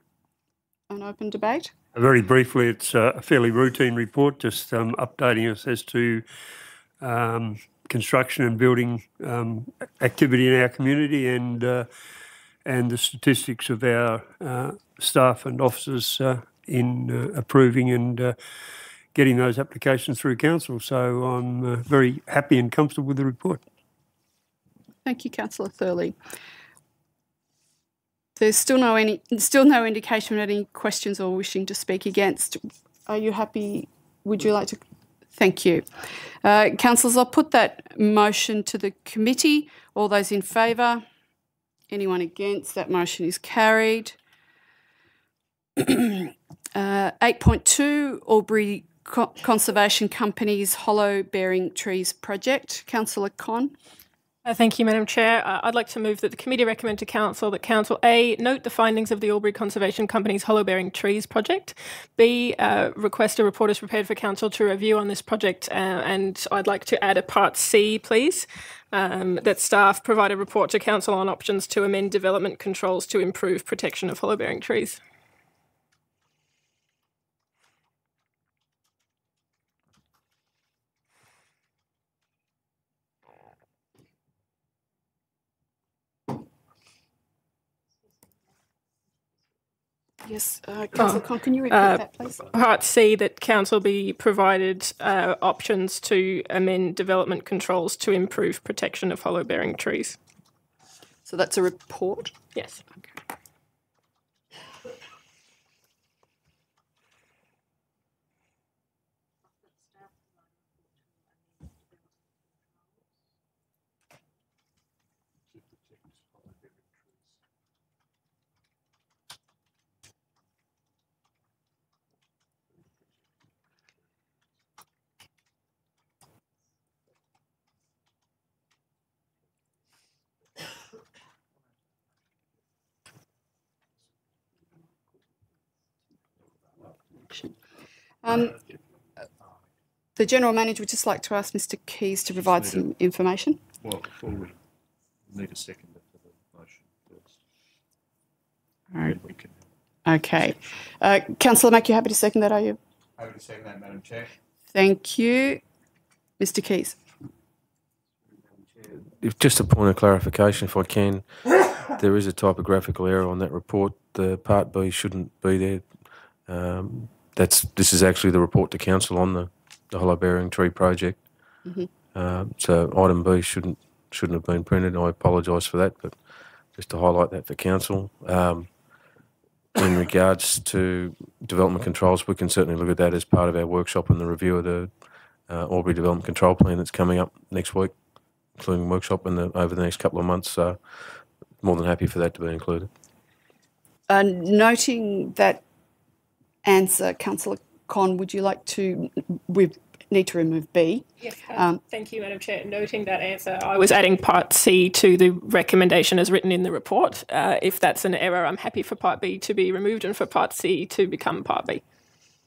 on open debate? Very briefly, it's a fairly routine report, just updating us as to construction and building activity in our community and the statistics of our staff and officers in approving and getting those applications through council. So I'm very happy and comfortable with the report. Thank you, Councillor Thurley. There's still no indication of any questions or wishing to speak against. Are you happy? Would you like to? Thank you. Councillors, I'll put that motion to the committee. All those in favour? Anyone against? That motion is carried. 8.2, Albury Conservation Company's Hollow Bearing Trees Project. Councillor Con. Thank you, Madam Chair. I'd like to move that the committee recommend to Council that Council A, note the findings of the Albury Conservation Company's Hollow Bearing Trees project. B, request a report is prepared for Council to review on this project, and I'd like to add a Part C, please, that staff provide a report to Council on options to amend development controls to improve protection of hollow bearing trees. Yes, Councillor Con, can you repeat that, please? Part C, that Council be provided options to amend development controls to improve protection of hollow bearing trees. So that's a report? Yes. Okay. The General Manager would just like to ask Mr Keys to provide some information. Well, before we need a second for the motion first. Right. Okay. Councillor Mack, you happy to second that, are you? Happy to second that, Madam Chair. Thank you. Mr Keys. Just a point of clarification, if I can, there is a typographical error on that report. The Part B shouldn't be there. This is actually the report to council on the hollow bearing tree project. Mm-hmm. So item B shouldn't have been printed. I apologise for that, but just to highlight that for council. In regards to development controls, we can certainly look at that as part of our workshop and the review of the Albury Development Control Plan that's coming up next week, including workshop over the next couple of months. So more than happy for that to be included. Noting that answer, Councillor Con, would you like to, we've need to remove B. Yes, thank you, Madam Chair. Noting that answer, I was adding Part C to the recommendation as written in the report. If that's an error, I'm happy for Part B to be removed and for Part C to become Part B.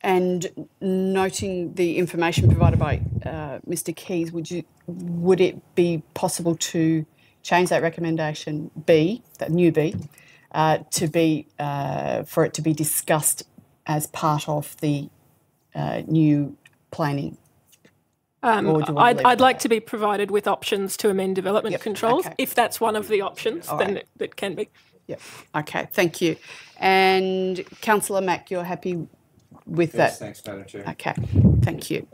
And noting the information provided by Mr. Keys, would it be possible to change that recommendation B, that new B, to be for it to be discussed as part of the new planning? I'd like to be provided with options to amend development controls. Okay. If that's one of the options, then it can be. Yep. Okay, thank you. And Councillor Mack, you're happy with that? Yes, thanks, Madam Chair. Okay, thank you.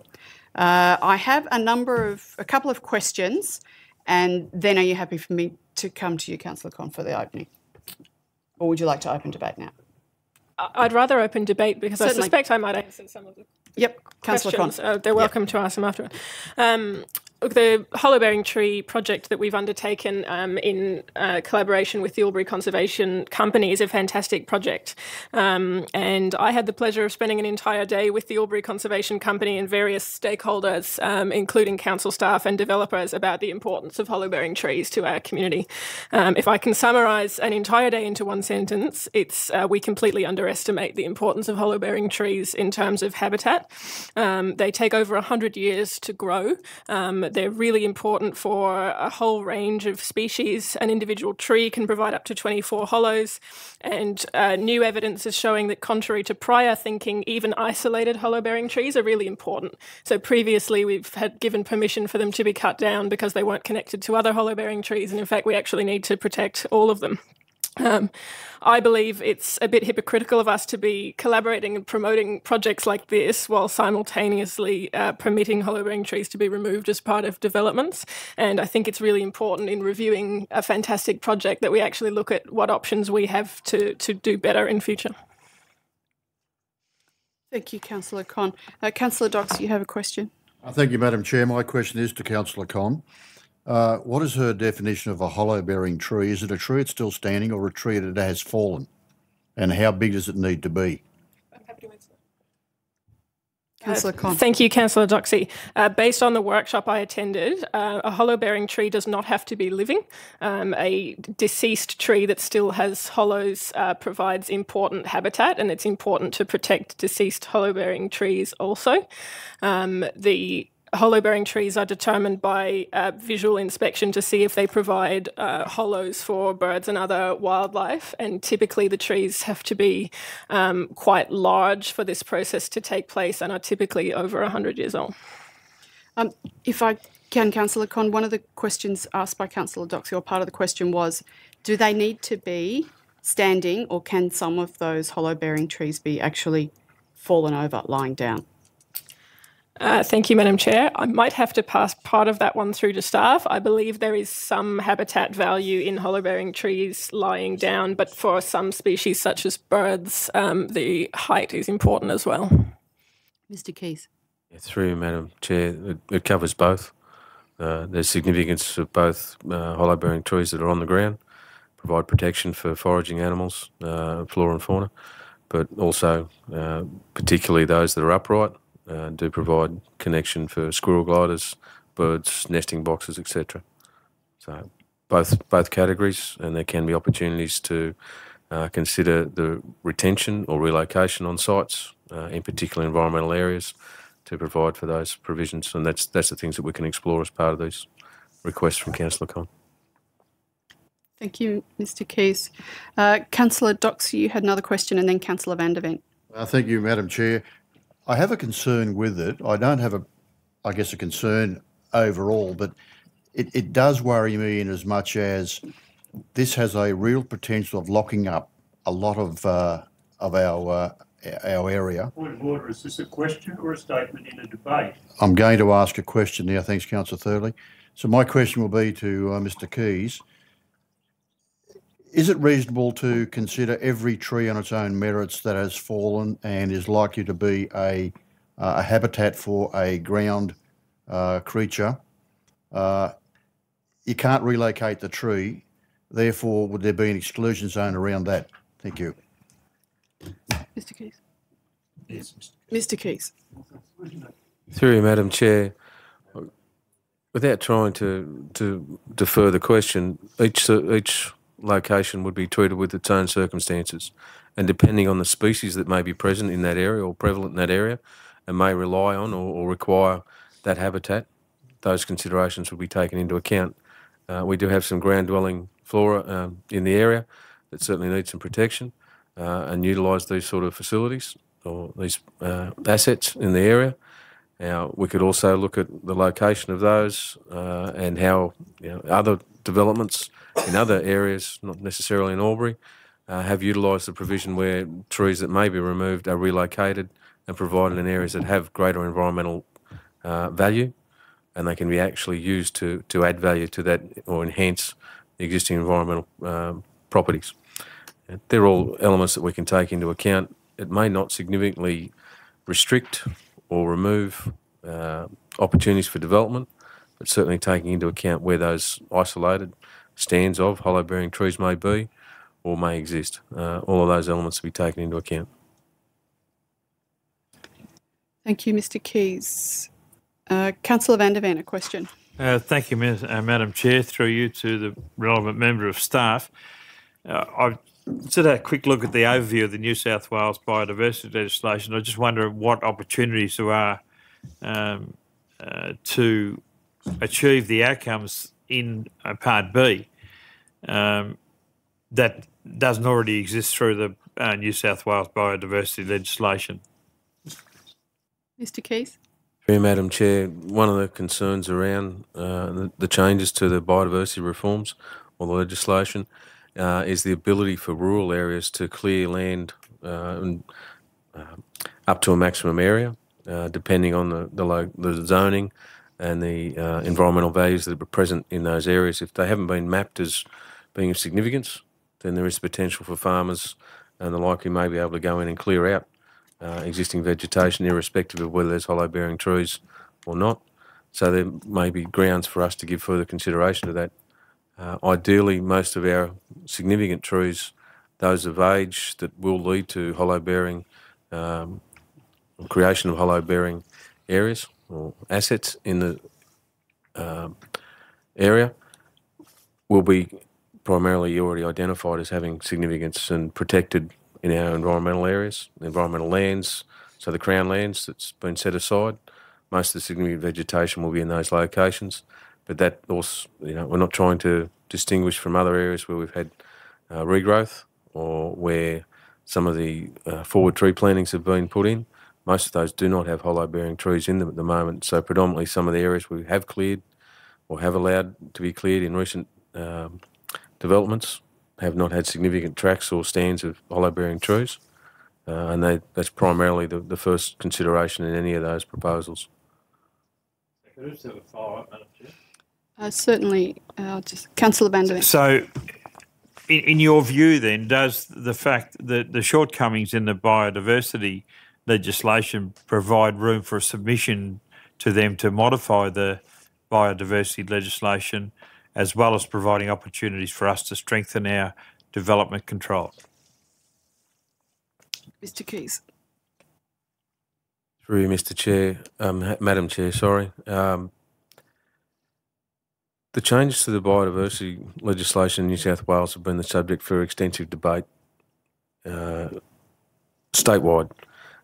I have a couple of questions, and then are you happy for me to come to you, Councillor Con, for the opening? Or would you like to open debate now? I'd rather open debate because certainly. I suspect I might answer some of the questions. They're welcome to ask them afterward. The hollow bearing tree project that we've undertaken in collaboration with the Albury Conservation Company is a fantastic project. And I had the pleasure of spending an entire day with the Albury Conservation Company and various stakeholders, including council staff and developers, about the importance of hollow bearing trees to our community. If I can summarise an entire day into one sentence, it's we completely underestimate the importance of hollow bearing trees in terms of habitat. They take over 100 years to grow. They're really important for a whole range of species. An individual tree can provide up to 24 hollows, and new evidence is showing that, contrary to prior thinking, even isolated hollow-bearing trees are really important. So previously we've had given permission for them to be cut down because they weren't connected to other hollow-bearing trees, and in fact we actually need to protect all of them. I believe it's a bit hypocritical of us to be collaborating and promoting projects like this while simultaneously permitting hollow-bearing trees to be removed as part of developments. And I think it's really important in reviewing a fantastic project that we actually look at what options we have to do better in future. Thank you, Councillor Con. Councillor Docks, you have a question? Thank you, Madam Chair. My question is to Councillor Con. What is her definition of a hollow-bearing tree? Is it a tree that's still standing or a tree that has fallen? And how big does it need to be? I'm happy to answer. Councillor Con. Thank you, Councillor Doxey. Based on the workshop I attended, a hollow-bearing tree does not have to be living. A deceased tree that still has hollows provides important habitat, and it's important to protect deceased hollow-bearing trees also. The hollow-bearing trees are determined by visual inspection to see if they provide hollows for birds and other wildlife, and typically the trees have to be quite large for this process to take place and are typically over 100 years old. If I can, Councillor Con, one of the questions asked by Councillor Doxey, or part of the question was, do they need to be standing, or can some of those hollow-bearing trees be actually fallen over, lying down? Thank you, Madam Chair. I might have to pass part of that one through to staff. I believe there is some habitat value in hollow-bearing trees lying down, but for some species such as birds, the height is important as well. Mr. Keys. Through you, Madam Chair, it covers both. There's significance of both hollow-bearing trees that are on the ground, provide protection for foraging animals, flora and fauna, but also particularly those that are upright, do provide connection for squirrel gliders, birds, nesting boxes, etc. So both categories, and there can be opportunities to consider the retention or relocation on sites, in particular environmental areas, to provide for those provisions, and that's the things that we can explore as part of these requests from Councillor Con. Thank you, Mr. Keys. Councillor Doxey, you had another question, and then Councillor Van der Vent. Thank you, Madam Chair. I have a concern with it. I don't have a concern overall, but it does worry me in as much as this has a real potential of locking up a lot of our area. Point of order, is this a question or a statement in a debate? I'm going to ask a question now. Thanks, Councillor Thurley. So my question will be to Mr. Keys. Is it reasonable to consider every tree on its own merits that has fallen and is likely to be a habitat for a ground creature? You can't relocate the tree, therefore would there be an exclusion zone around that? Thank you. Mr. Keys. Yes, Mr. Keys. Through you, Madam Chair, without trying to defer the question, each location would be treated with its own circumstances, and depending on the species that may be present in that area or prevalent in that area and may rely on or require that habitat, those considerations will be taken into account. We do have some ground-dwelling flora in the area that certainly need some protection and utilise these sort of facilities or these assets in the area. Now, we could also look at the location of those and how other developments in other areas, not necessarily in Albury, have utilised the provision where trees that may be removed are relocated and provided in areas that have greater environmental value, and they can be actually used to add value to that or enhance the existing environmental properties. They're all elements that we can take into account. It may not significantly restrict or remove opportunities for development, but certainly taking into account where those isolated stands of hollow-bearing trees may be or may exist. All of those elements to be taken into account. Thank you, Mr Keys. Councillor Van der Ven, a question. Thank you, Madam Chair. Through you to the relevant member of staff. I've just had a quick look at the overview of the New South Wales biodiversity legislation. I just wonder what opportunities there are to achieve the outcomes in Part B that doesn't already exist through the New South Wales biodiversity legislation. Mr Keys. Madam Chair, one of the concerns around the changes to the biodiversity reforms or the legislation is the ability for rural areas to clear land up to a maximum area, depending on the zoning and the environmental values that are present in those areas. If they haven't been mapped as being of significance, then there is potential for farmers and the like who may be able to go in and clear out existing vegetation, irrespective of whether there's hollow-bearing trees or not. So there may be grounds for us to give further consideration to that. Ideally, most of our significant trees, those of age that will lead to hollow-bearing, creation of hollow-bearing areas or assets in the area, will be primarily already identified as having significance and protected in our environmental areas, the environmental lands, so the Crown lands that's been set aside. Most of the significant vegetation will be in those locations, but that also, we're not trying to distinguish from other areas where we've had regrowth or where some of the forward tree plantings have been put in. Most of those do not have hollow-bearing trees in them at the moment, so predominantly some of the areas we have cleared or have allowed to be cleared in recent developments have not had significant tracts or stands of hollow-bearing trees, and that's primarily the first consideration in any of those proposals. Could I just have a follow-up, Madam Chair? Certainly, Councillor Van der Ven. So, in your view then, does the fact that the shortcomings in the biodiversity legislation provide room for a submission to them to modify the biodiversity legislation, as well as providing opportunities for us to strengthen our development control? Mr Keys. Through you, Mr Chair, Madam Chair, sorry. The changes to the biodiversity legislation in New South Wales have been the subject for extensive debate statewide.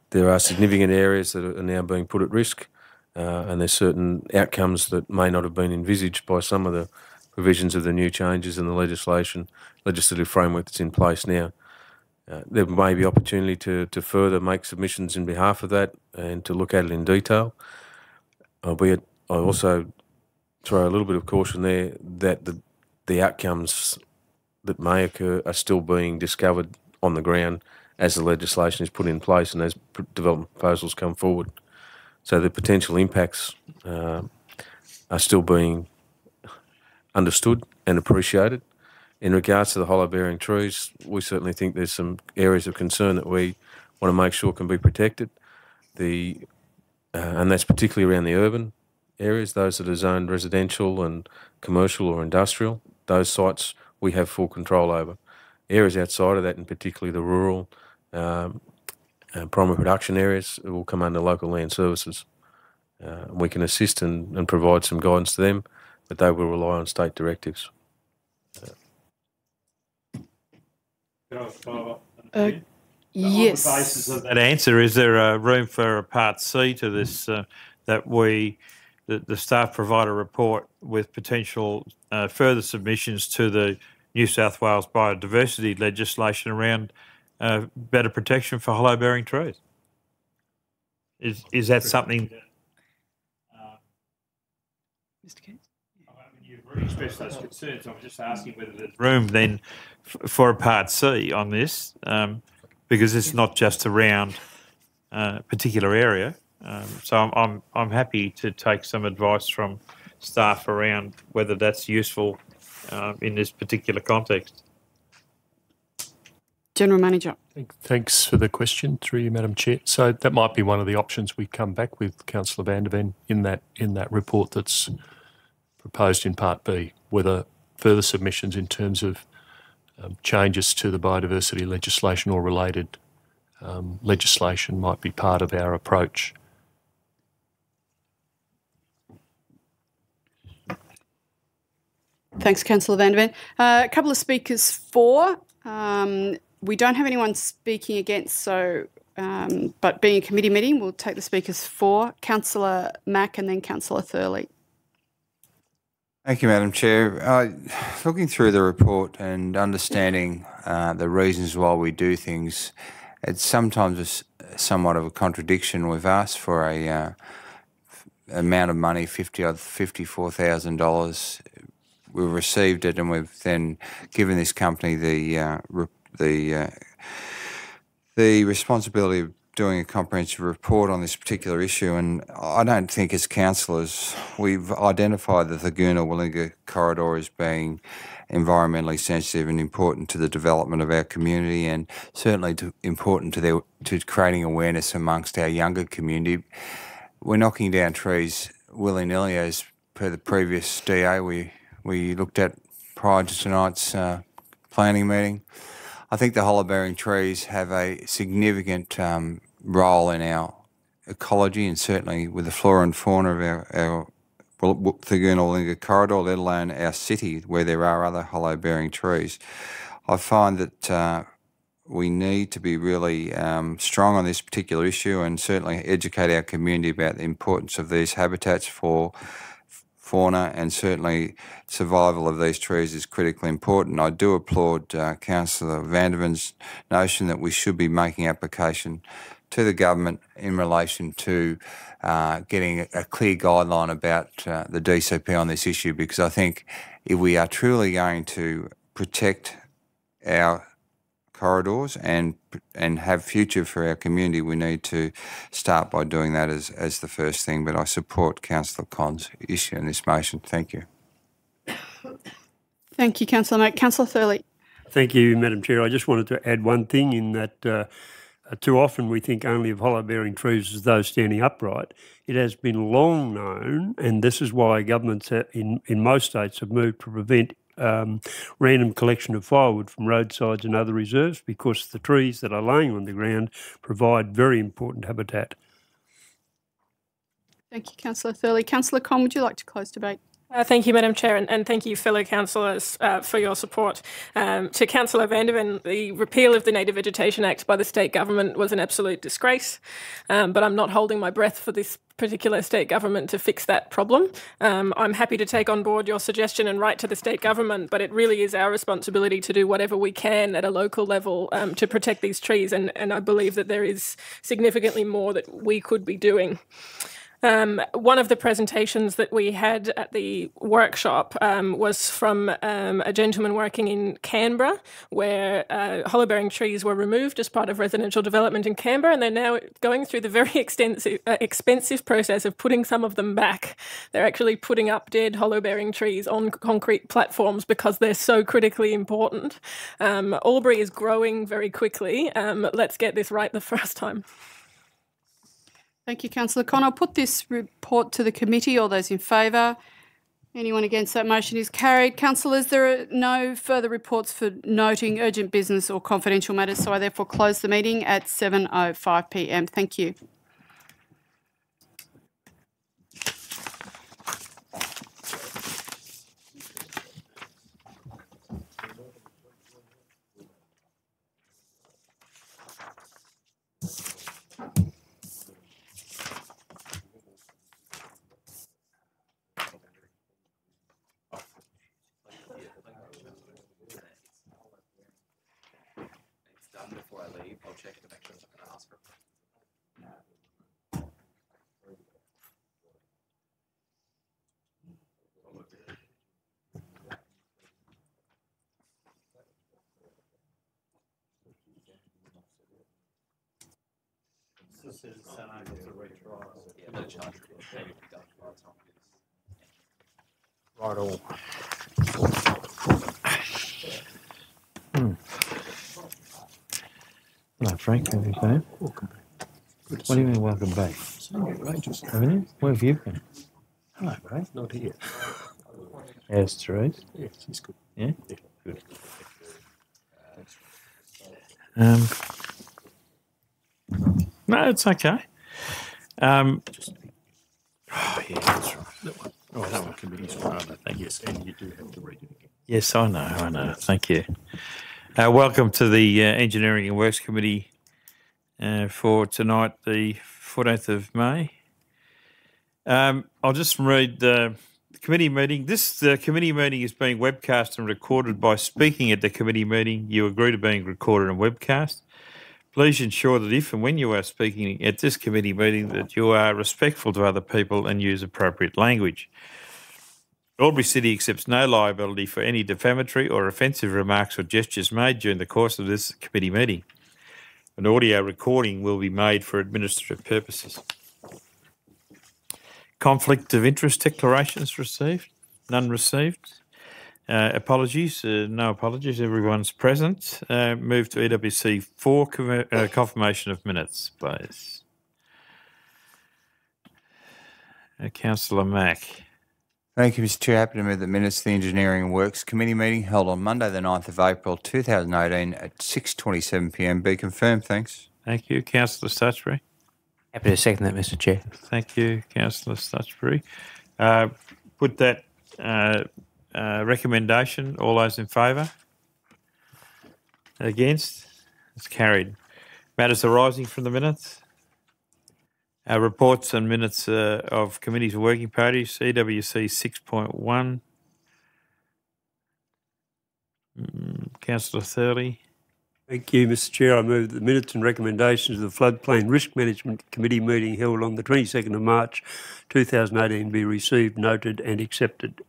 There are significant areas that are now being put at risk, and there's certain outcomes that may not have been envisaged by some of the provisions of the new changes in the legislative framework that's in place now. There may be opportunity to further make submissions in behalf of that and to look at it in detail, albeit I also throw a little bit of caution there that the outcomes that may occur are still being discovered on the ground as the legislation is put in place and as development proposals come forward. So the potential impacts are still being understood and appreciated. In regards to the hollow-bearing trees, we certainly think there's some areas of concern that we want to make sure can be protected. And that's particularly around the urban areas, those that are zoned residential and commercial or industrial. Those sites we have full control over. Areas outside of that, and particularly the rural primary production areas, will come under local land services. We can assist and provide some guidance to them, but they will rely on state directives. Yes. On the basis of that answer, is there a room for a Part C to this, that the staff provide a report with potential further submissions to the New South Wales biodiversity legislation around better protection for hollow-bearing trees? Is that something that... Mr. Keats? You've already expressed those concerns. I'm just asking whether there's room then for a Part C on this, because it's not just around a particular area. So I'm happy to take some advice from staff around whether that's useful in this particular context. General Manager. Thanks for the question, through you, Madam Chair. So that might be one of the options we come back with, Councillor van der Ven, in that report that's proposed in Part B, whether further submissions in terms of changes to the biodiversity legislation or related legislation might be part of our approach. Thanks, Councillor van der Ven. A couple of speakers for. We don't have anyone speaking against, so but being a committee meeting, we'll take the speakers for. Councillor Mack and then Councillor Thurley. Thank you, Madam Chair. Looking through the report and understanding the reasons why we do things, it's sometimes somewhat of a contradiction. We've asked for a amount of money, $54,000. We've received it, and we've then given this company the responsibility of doing a comprehensive report on this particular issue. And I don't think as councillors we've identified the Thurgoona-Willinga corridor as being environmentally sensitive and important to the development of our community, and certainly important to creating awareness amongst our younger community. We're knocking down trees willy-nilly, as per the previous DA we looked at prior to tonight's planning meeting. I think the hollow-bearing trees have a significant role in our ecology, and certainly with the flora and fauna of our Thurgoona-Willinga corridor, let alone our city where there are other hollow-bearing trees. I find that we need to be really strong on this particular issue, and certainly educate our community about the importance of these habitats for fauna, and certainly survival of these trees is critically important. I do applaud Councillor van der Ven's notion that we should be making application to the government in relation to getting a clear guideline about the DCP on this issue, because I think if we are truly going to protect our corridors and have future for our community, we need to start by doing that as the first thing. But I support Councillor Con's issue in this motion. Thank you. Thank you, Councillor Mack. Councillor Thurley. Thank you, Madam Chair. I just wanted to add one thing in that too often we think only of hollow-bearing trees as those standing upright. It has been long known, and this is why governments in most states have moved to prevent random collection of firewood from roadsides and other reserves, because the trees that are laying on the ground provide very important habitat. Thank you, Councillor Thurley. Councillor Con, would you like to close debate? Thank you, Madam Chair, and thank you, fellow councillors, for your support. To Councillor van der Ven, the repeal of the Native Vegetation Act by the state government was an absolute disgrace, but I'm not holding my breath for this particular state government to fix that problem. I'm happy to take on board your suggestion and write to the state government, but it really is our responsibility to do whatever we can at a local level to protect these trees, and I believe that there is significantly more that we could be doing. One of the presentations that we had at the workshop was from a gentleman working in Canberra, where hollow-bearing trees were removed as part of residential development in Canberra, and they're now going through the very expensive process of putting some of them back. They're actually putting up dead hollow-bearing trees on concrete platforms because they're so critically important. Albury is growing very quickly. Let's get this right the first time. Thank you, Councillor Con. I'll put this report to the committee. All those in favour? Anyone against that motion is carried. Councillors, there are no further reports for noting urgent business or confidential matters, so I therefore close the meeting at 7:05 p.m. Thank you. Right all. Hello, Frank. How are you doing? Welcome back. What do you mean, welcome back? Haven't you? Where have you been? Hello, Ray. Not here. How's Therese? Yeah, she's good. Yeah? Yeah, good. No, it's okay. Oh, yeah, that's right. That one. Oh, that one committee's rather. Yes, and you do have to read it again. Yes, I know. Thank you. Welcome to the Engineering and Works Committee for tonight, the 14th of May. I'll just read the committee meeting. This committee meeting is being webcast and recorded. By speaking at the committee meeting, you agree to being recorded and webcast. Please ensure that if and when you are speaking at this committee meeting that you are respectful to other people and use appropriate language. AlburyCity accepts no liability for any defamatory or offensive remarks or gestures made during the course of this committee meeting. An audio recording will be made for administrative purposes. Conflict of interest declarations received? None received. Apologies? No apologies. Everyone's present. Move to EWC 4, confirmation of minutes, please. Councillor Mack. Thank you, Mr Chair. Happy to move the minutes of the Engineering and Works Committee meeting held on Monday the 9th of April 2018 at 6:27pm be confirmed. Thanks. Thank you. Councillor Stutchbury. Happy to second that, Mr Chair. Thank you, Councillor Stutchbury. Put that recommendation. All those in favour? Against? It's carried. Matters arising from the minutes? Reports and minutes of committees and working parties, EWC 6.1. Councillor Thurley. Thank you, Mr Chair. I move that the minutes and recommendations of the Floodplain Risk Management Committee meeting held on the 22nd of March 2018 be received, noted and accepted.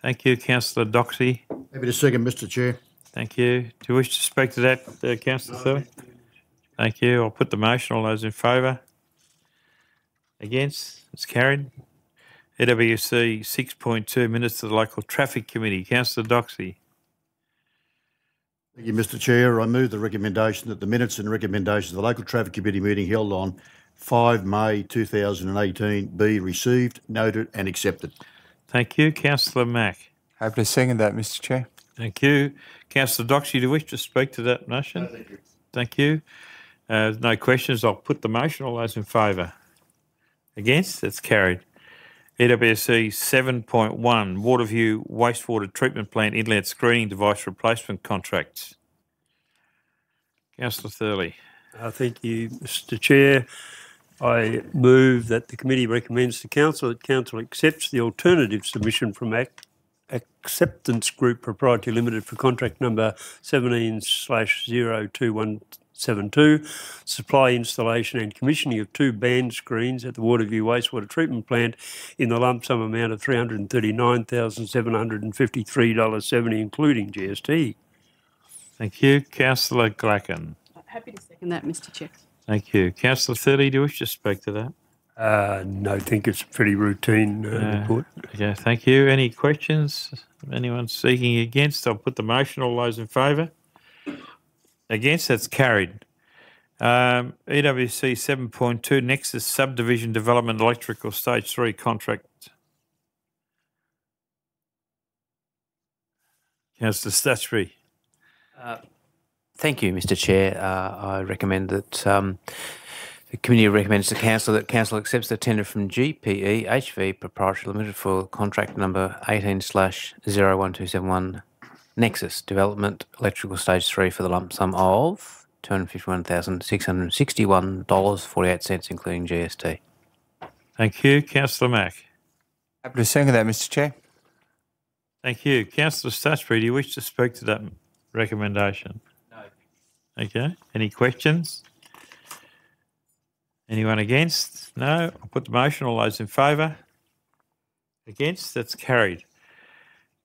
Thank you, Councillor Doxey. Happy to second, Mr Chair. Thank you. Do you wish to speak to that, Councillor Thurley? Thank you. I'll put the motion. All those in favour? Against? It's carried. EWC 6.2, minutes to the Local Traffic Committee. Councillor Doxey. Thank you, Mr Chair. I move the recommendation that the minutes and recommendations of the Local Traffic Committee meeting held on 5 May 2018 be received, noted and accepted. Thank you. Councillor Mack. Happy to second that, Mr Chair. Thank you. Councillor Doxey, do you wish to speak to that motion? No, thank you. Thank you. No questions. I'll put the motion. All those in favour? Against? It's carried. EWC 7.1, Waterview Wastewater Treatment Plant Inlet Screening Device Replacement Contracts. Councillor Thurley. Thank you, Mr Chair. I move that the committee recommends to Council that Council accepts the alternative submission from Acceptance Group Proprietary Limited for contract number 17/02172, supply, installation and commissioning of 2 band screens at the Waterview Wastewater Treatment Plant in the lump sum amount of $339,753.70, including GST. Thank you. Councillor Glacken. Happy to second that, Mr Chair. Thank you. Councillor Thurley, do you wish to speak to that? No, I think it's a pretty routine report. Okay, thank you. Any questions? Anyone seeking against? I'll put the motion. All those in favour? Against? That's carried. EWC 7.2, Nexus Subdivision Development Electrical Stage 3 contract. Councillor Stutchbury. Thank you, Mr Chair. I recommend that the committee recommends to Council that Council accepts the tender from GPE HV Proprietary Limited for contract number 18/01271 Nexus Development Electrical Stage 3 for the lump sum of $251,661.48, including GST. Thank you. Councillor Mack. Happy to second that, Mr Chair. Thank you. Councillor Stutchbury, do you wish to speak to that recommendation? No. Okay. Any questions? Anyone against? No. I'll put the motion. All those in favour? Against? That's carried.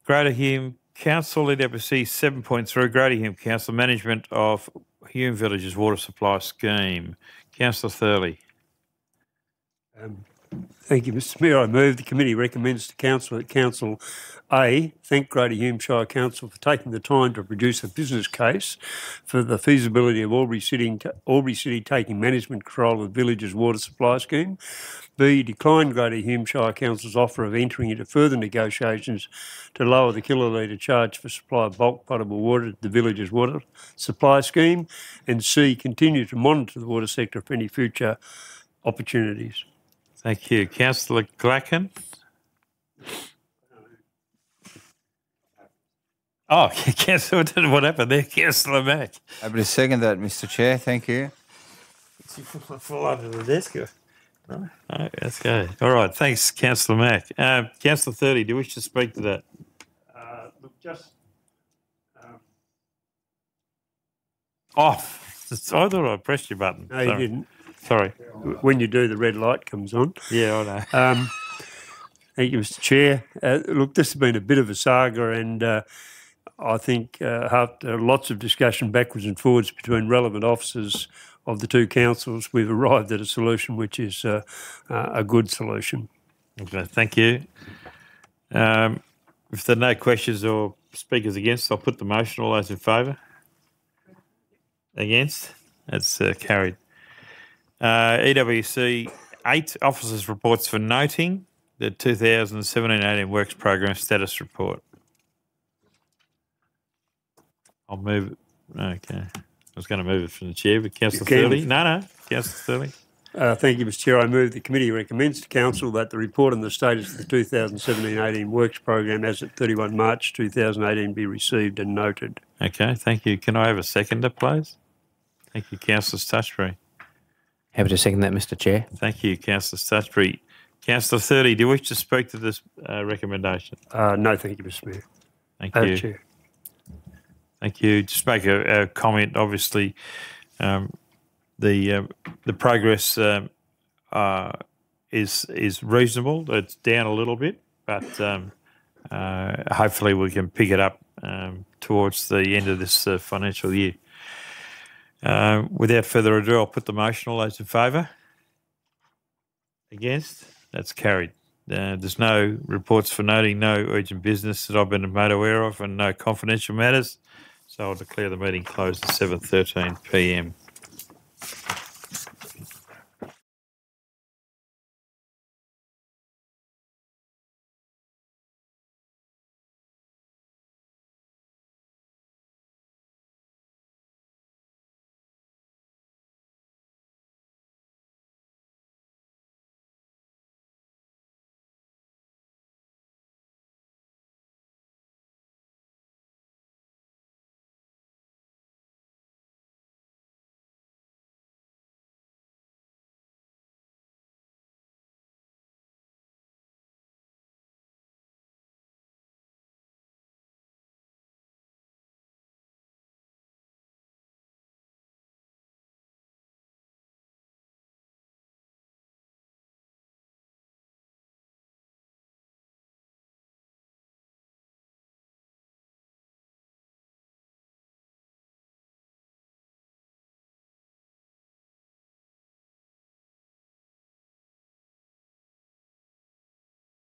Greater Hume Council, EWC 7.3, Greater Hume Council, Management of Hume Villages Water Supply Scheme. Councillor Thurley. Thank you, Mr Mayor. I move the committee recommends to Council that Council A, thank Greater Hume Shire Council for taking the time to produce a business case for the feasibility of AlburyCity taking management control of the village's water supply scheme. B, decline Greater Hume Shire Council's offer of entering into further negotiations to lower the kilolitre charge for supply of bulk potable water to the village's water supply scheme. And C, continue to monitor the water sector for any future opportunities. Thank you. Councillor Glacken. Oh, Councillor, what happened there? Councillor Mack. Happy to second that, Mr. Chair. Thank you. Did you fall under the desk? No, let's go. All right. Thanks, Councillor Mack. Councillor Thurley, do you wish to speak to that? Look, just... I thought I pressed your button. No, you didn't. Sorry. When you do, the red light comes on. Yeah, I know. Thank you, Mr. Chair. Look, this has been a bit of a saga, and I think after lots of discussion backwards and forwards between relevant officers of the two councils, we've arrived at a solution which is a good solution. Okay, thank you. If there are no questions or speakers against, I'll put the motion. All those in favour? Against? That's carried. EWC 8, Officers' Reports for noting the 2017-18 Works Program Status Report. I'll move it. Okay. I was going to move it from the chair, but Councillor Thurley. No, Councillor Thurley. Thank you, Mr. Chair. I move the committee recommends to Council that the report on the status of the 2017-18 Works Program as at 31 March 2018 be received and noted. Okay, thank you. Can I have a seconder, please? Thank you, Councillor Stutchbury. Happy to second that, Mr. Chair. Thank you, Councillor Stutchbury. Councillor Thurley, do you wish to speak to this recommendation? No, thank you, Mr. Mayor. Thank you. Chair. Thank you. Just make a comment. Obviously, the progress is reasonable. It's down a little bit, but hopefully we can pick it up towards the end of this financial year. Without further ado, I'll put the motion. All those in favour? Against? That's carried. There's no reports for noting, no urgent business that I've been made aware of, and no confidential matters. So I'll declare the meeting closed at 7:13 p.m.